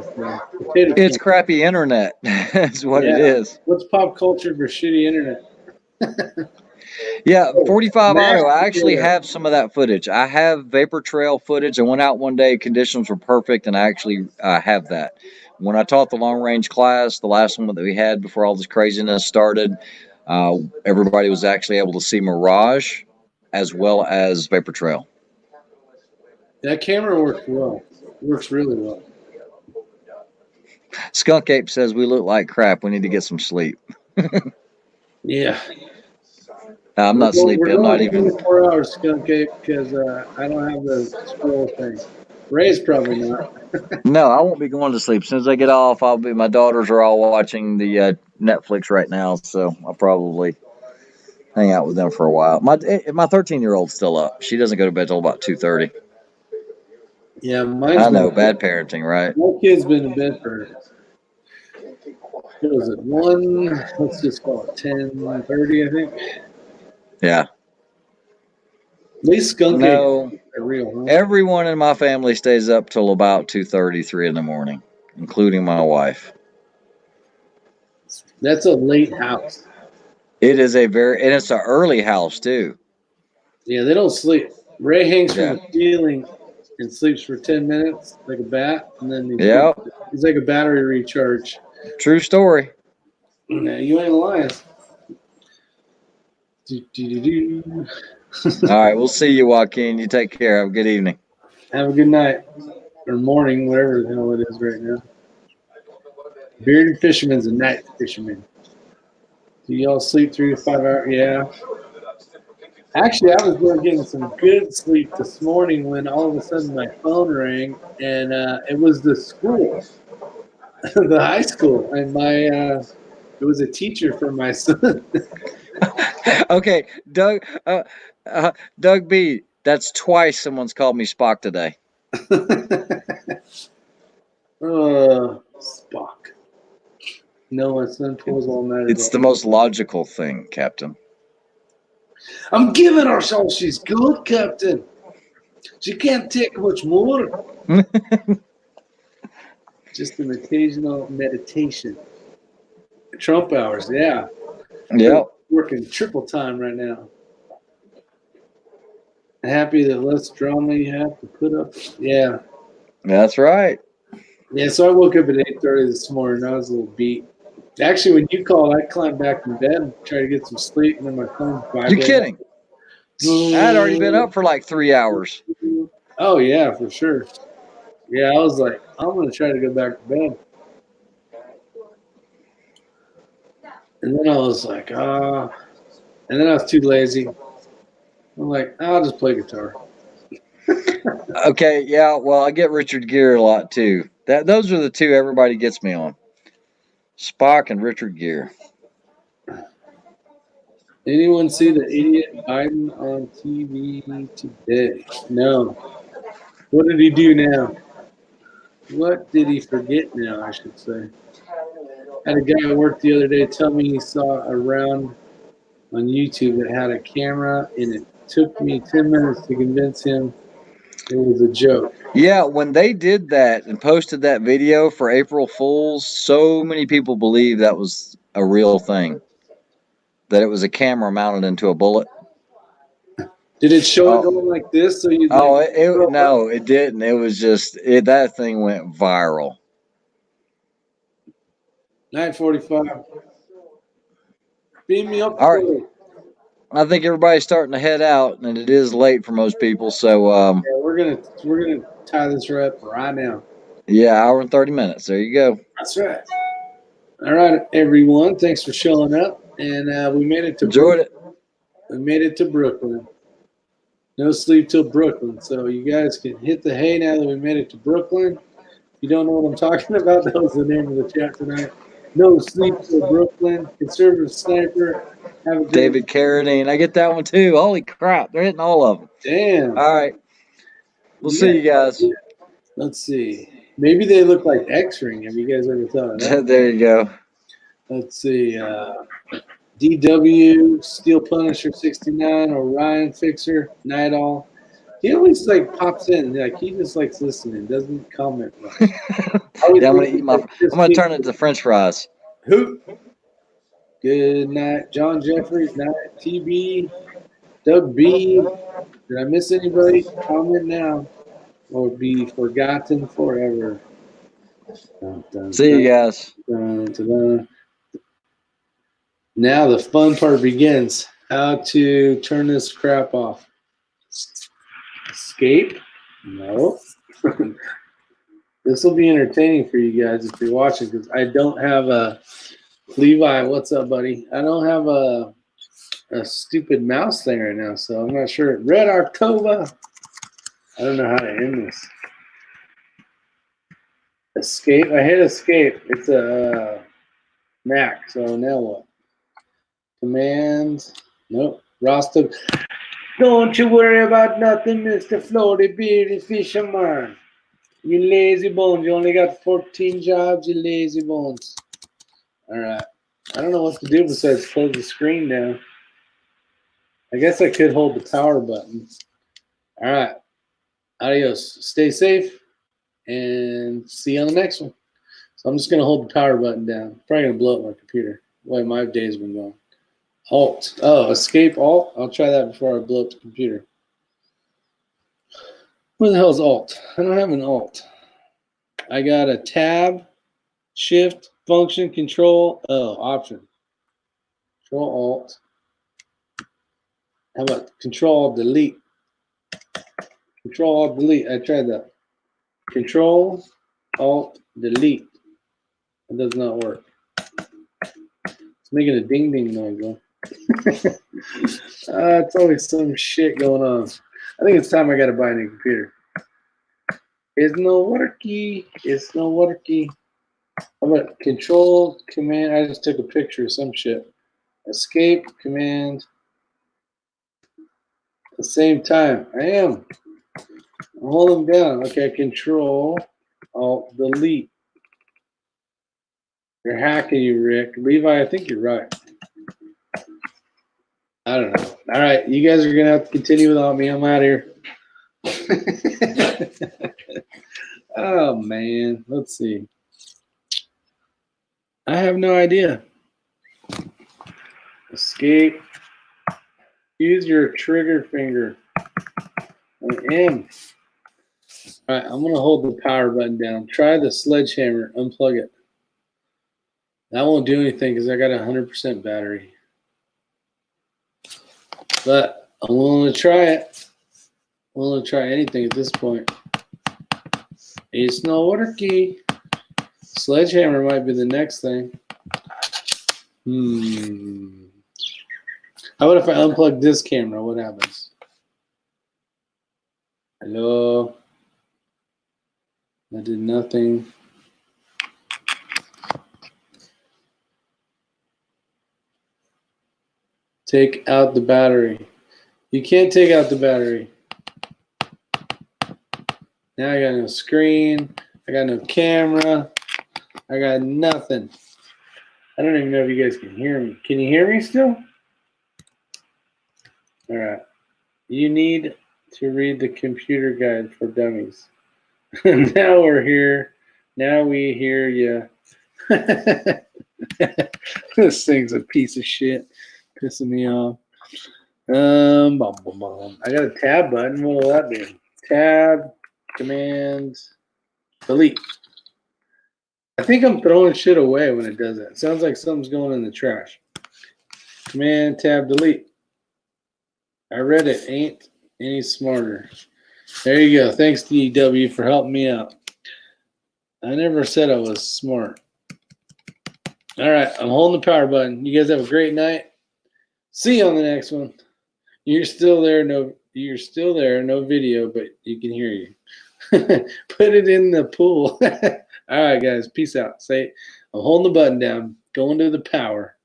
it. It's crappy internet. That's what it is. What's pop culture for shitty internet? Yeah, 45 Auto. I actually have some of that footage. I have vapor trail footage. I went out one day, conditions were perfect, and I actually have that. When I taught the long range class, the last one that we had before all this craziness started, everybody was actually able to see Mirage as well as vapor trail. That camera works well. It works really well. Skunk Ape says we look like crap. We need to get some sleep. Yeah. I'm not sleeping. I'm not even 4 hours, Skunk Ape, because I don't have the scroll thing. Ray's probably not. No, I won't be going to sleep. As soon as I get off, my daughters are all watching the Netflix right now, so I'll probably hang out with them for a while. My 13-year-old's still up. She doesn't go to bed till about 2:30. Yeah, I know, bad parenting, right? My kid's been in bed for, what was it, 1, let's just call it 10:30, I think. Yeah. At least Skunk No, are real, huh? Everyone in my family stays up till about 2:30, 3 in the morning, including my wife. That's a late house. It is and it's an early house too. Yeah, they don't sleep. Ray hangs from the ceiling and sleeps for 10 minutes like a bat, and then he's like a battery recharge. True story. Nah, you ain't lying. All right, we'll see you, Joaquin. You take care. Have a good evening. Have a good night or morning, whatever the hell it is right now. Bearded fisherman's a night fisherman. Do y'all sleep 3 to 5 hours? Yeah. Actually, I was getting some good sleep this morning when all of a sudden my phone rang, and it was the school, the high school, and it was a teacher for my son. Okay, Doug. Doug B. That's twice someone's called me Spock today. Spock. No, my son pulls all night. It's the most logical thing, Captain. I'm giving her all she's good, Captain. She can't take much more. Just an occasional meditation. Trump hours, yeah. Yep. Working triple time right now. Happy that less drama you have to put up. Yeah. That's right. Yeah, so I woke up at 8:30 this morning. I was a little beat. Actually, when you called, I climbed back in bed and tried to get some sleep, and then my phone vibrated. You're kidding. I had already been up for like 3 hours. Oh, yeah, for sure. Yeah, I was like, I'm going to try to go back to bed. And then I was like, and then I was too lazy. I'm like, I'll just play guitar. Okay, yeah, well, I get Richard Gere a lot too. Those are the two everybody gets me on. Spock and Richard Gere. Anyone see the idiot Biden on TV today? No. What did he do now? What did he forget now, I should say? Had a guy at work the other day tell me he saw a round on YouTube that had a camera, and it took me 10 minutes to convince him it was a joke. Yeah, when they did that and posted that video for April Fools, so many people believed that was a real thing. That it was a camera mounted into a bullet. Did it show it going like this? So you'd no, it didn't. It was just that thing went viral. 9:45. Beam me up. All right. I think everybody's starting to head out, and it is late for most people. So yeah, we're gonna tie this up right now. Yeah, hour and 30 minutes. There you go. That's right. All right, everyone. Thanks for showing up, and we made it to Enjoyed it. We made it to Brooklyn. No sleep till Brooklyn. So you guys can hit the hay now that we made it to Brooklyn. If you don't know what I'm talking about, that was the name of the chat tonight. No sleep till Brooklyn. Conservative sniper. David Carradine. I get that one too. Holy crap. They're hitting all of them. Damn. All right. We'll see you guys. Let's see. Maybe they look like X-Ring. Have you guys ever thought of that? There you go. Let's see. DW, Steel Punisher 69, Orion Fixer, Night Owl. He always like pops in, like he just likes listening, doesn't comment much. Yeah, I'm gonna turn it to French fries. Who? Good night, John Jeffries, night, TB, Doug B. Did I miss anybody? Comment now, or be forgotten forever. Dun, dun, see you guys. Dun, dun, dun. Now the fun part begins. How to turn this crap off. Escape? No. This will be entertaining for you guys if you're watching, because I don't have a Levi. What's up, buddy? I don't have a stupid mouse thing right now, so I'm not sure. Red October. I don't know how to end this. Escape. I hit escape. It's a Mac. So now what? Command. Nope. Roster. Don't you worry about nothing, Mr. Floaty Beardy Fisherman. You lazy bones. You only got 14 jobs, you lazy bones. All right. I don't know what to do besides close the screen down. I guess I could hold the power button. All right. Adios. Stay safe and see you on the next one. So I'm just going to hold the power button down. Probably going to blow up my computer. The way my day's been going. Alt. Oh, escape alt. I'll try that before I blow up the computer. Where the hell is alt? I don't have an alt. I got a tab, Shift, function, control, option. Control Alt. How about Control Delete? Control Alt Delete. I tried that. Control Alt Delete. It does not work. It's making a ding ding noise. It's always some shit going on. I think it's time I gotta buy a new computer. It's no worky. It's no worky. How about Control Command? I just took a picture of some shit. Escape Command. At the same time, I am. Hold them down. Okay, Control Alt Delete. You're hacking, you Rick. Levi, I think you're right. I don't know. All right, you guys are gonna have to continue without me. I'm out of here. Oh man, let's see. I have no idea. Escape. Use your trigger finger. I am. All right, I'm gonna hold the power button down. Try the sledgehammer. Unplug it. That won't do anything because I got 100% battery. But I'm willing to try it. I'm willing to try anything at this point. It's no worky. Sledgehammer might be the next thing. How about if I unplug this camera? What happens? Hello? I did nothing. Take out the battery. You can't take out the battery. Now I got no screen. I got no camera. I got nothing. I don't even know if you guys can hear me. Can you hear me still? All right. You need to read the computer guide for dummies. Now we're here. Now we hear you. This thing's a piece of shit. Pissing me off. I got a tab button. What will that be? Tab, Command, Delete. I think I'm throwing shit away when it does that. It sounds like something's going in the trash. Command, Tab, Delete. I read it. Ain't any smarter. There you go. Thanks, DW, for helping me out. I never said I was smart. All right, I'm holding the power button. You guys have a great night. See you on the next one. You're still there. You're still there. No video, but you can hear you. Put it in the pool. All right, guys. Peace out. I'm holding the button down. Going to the power.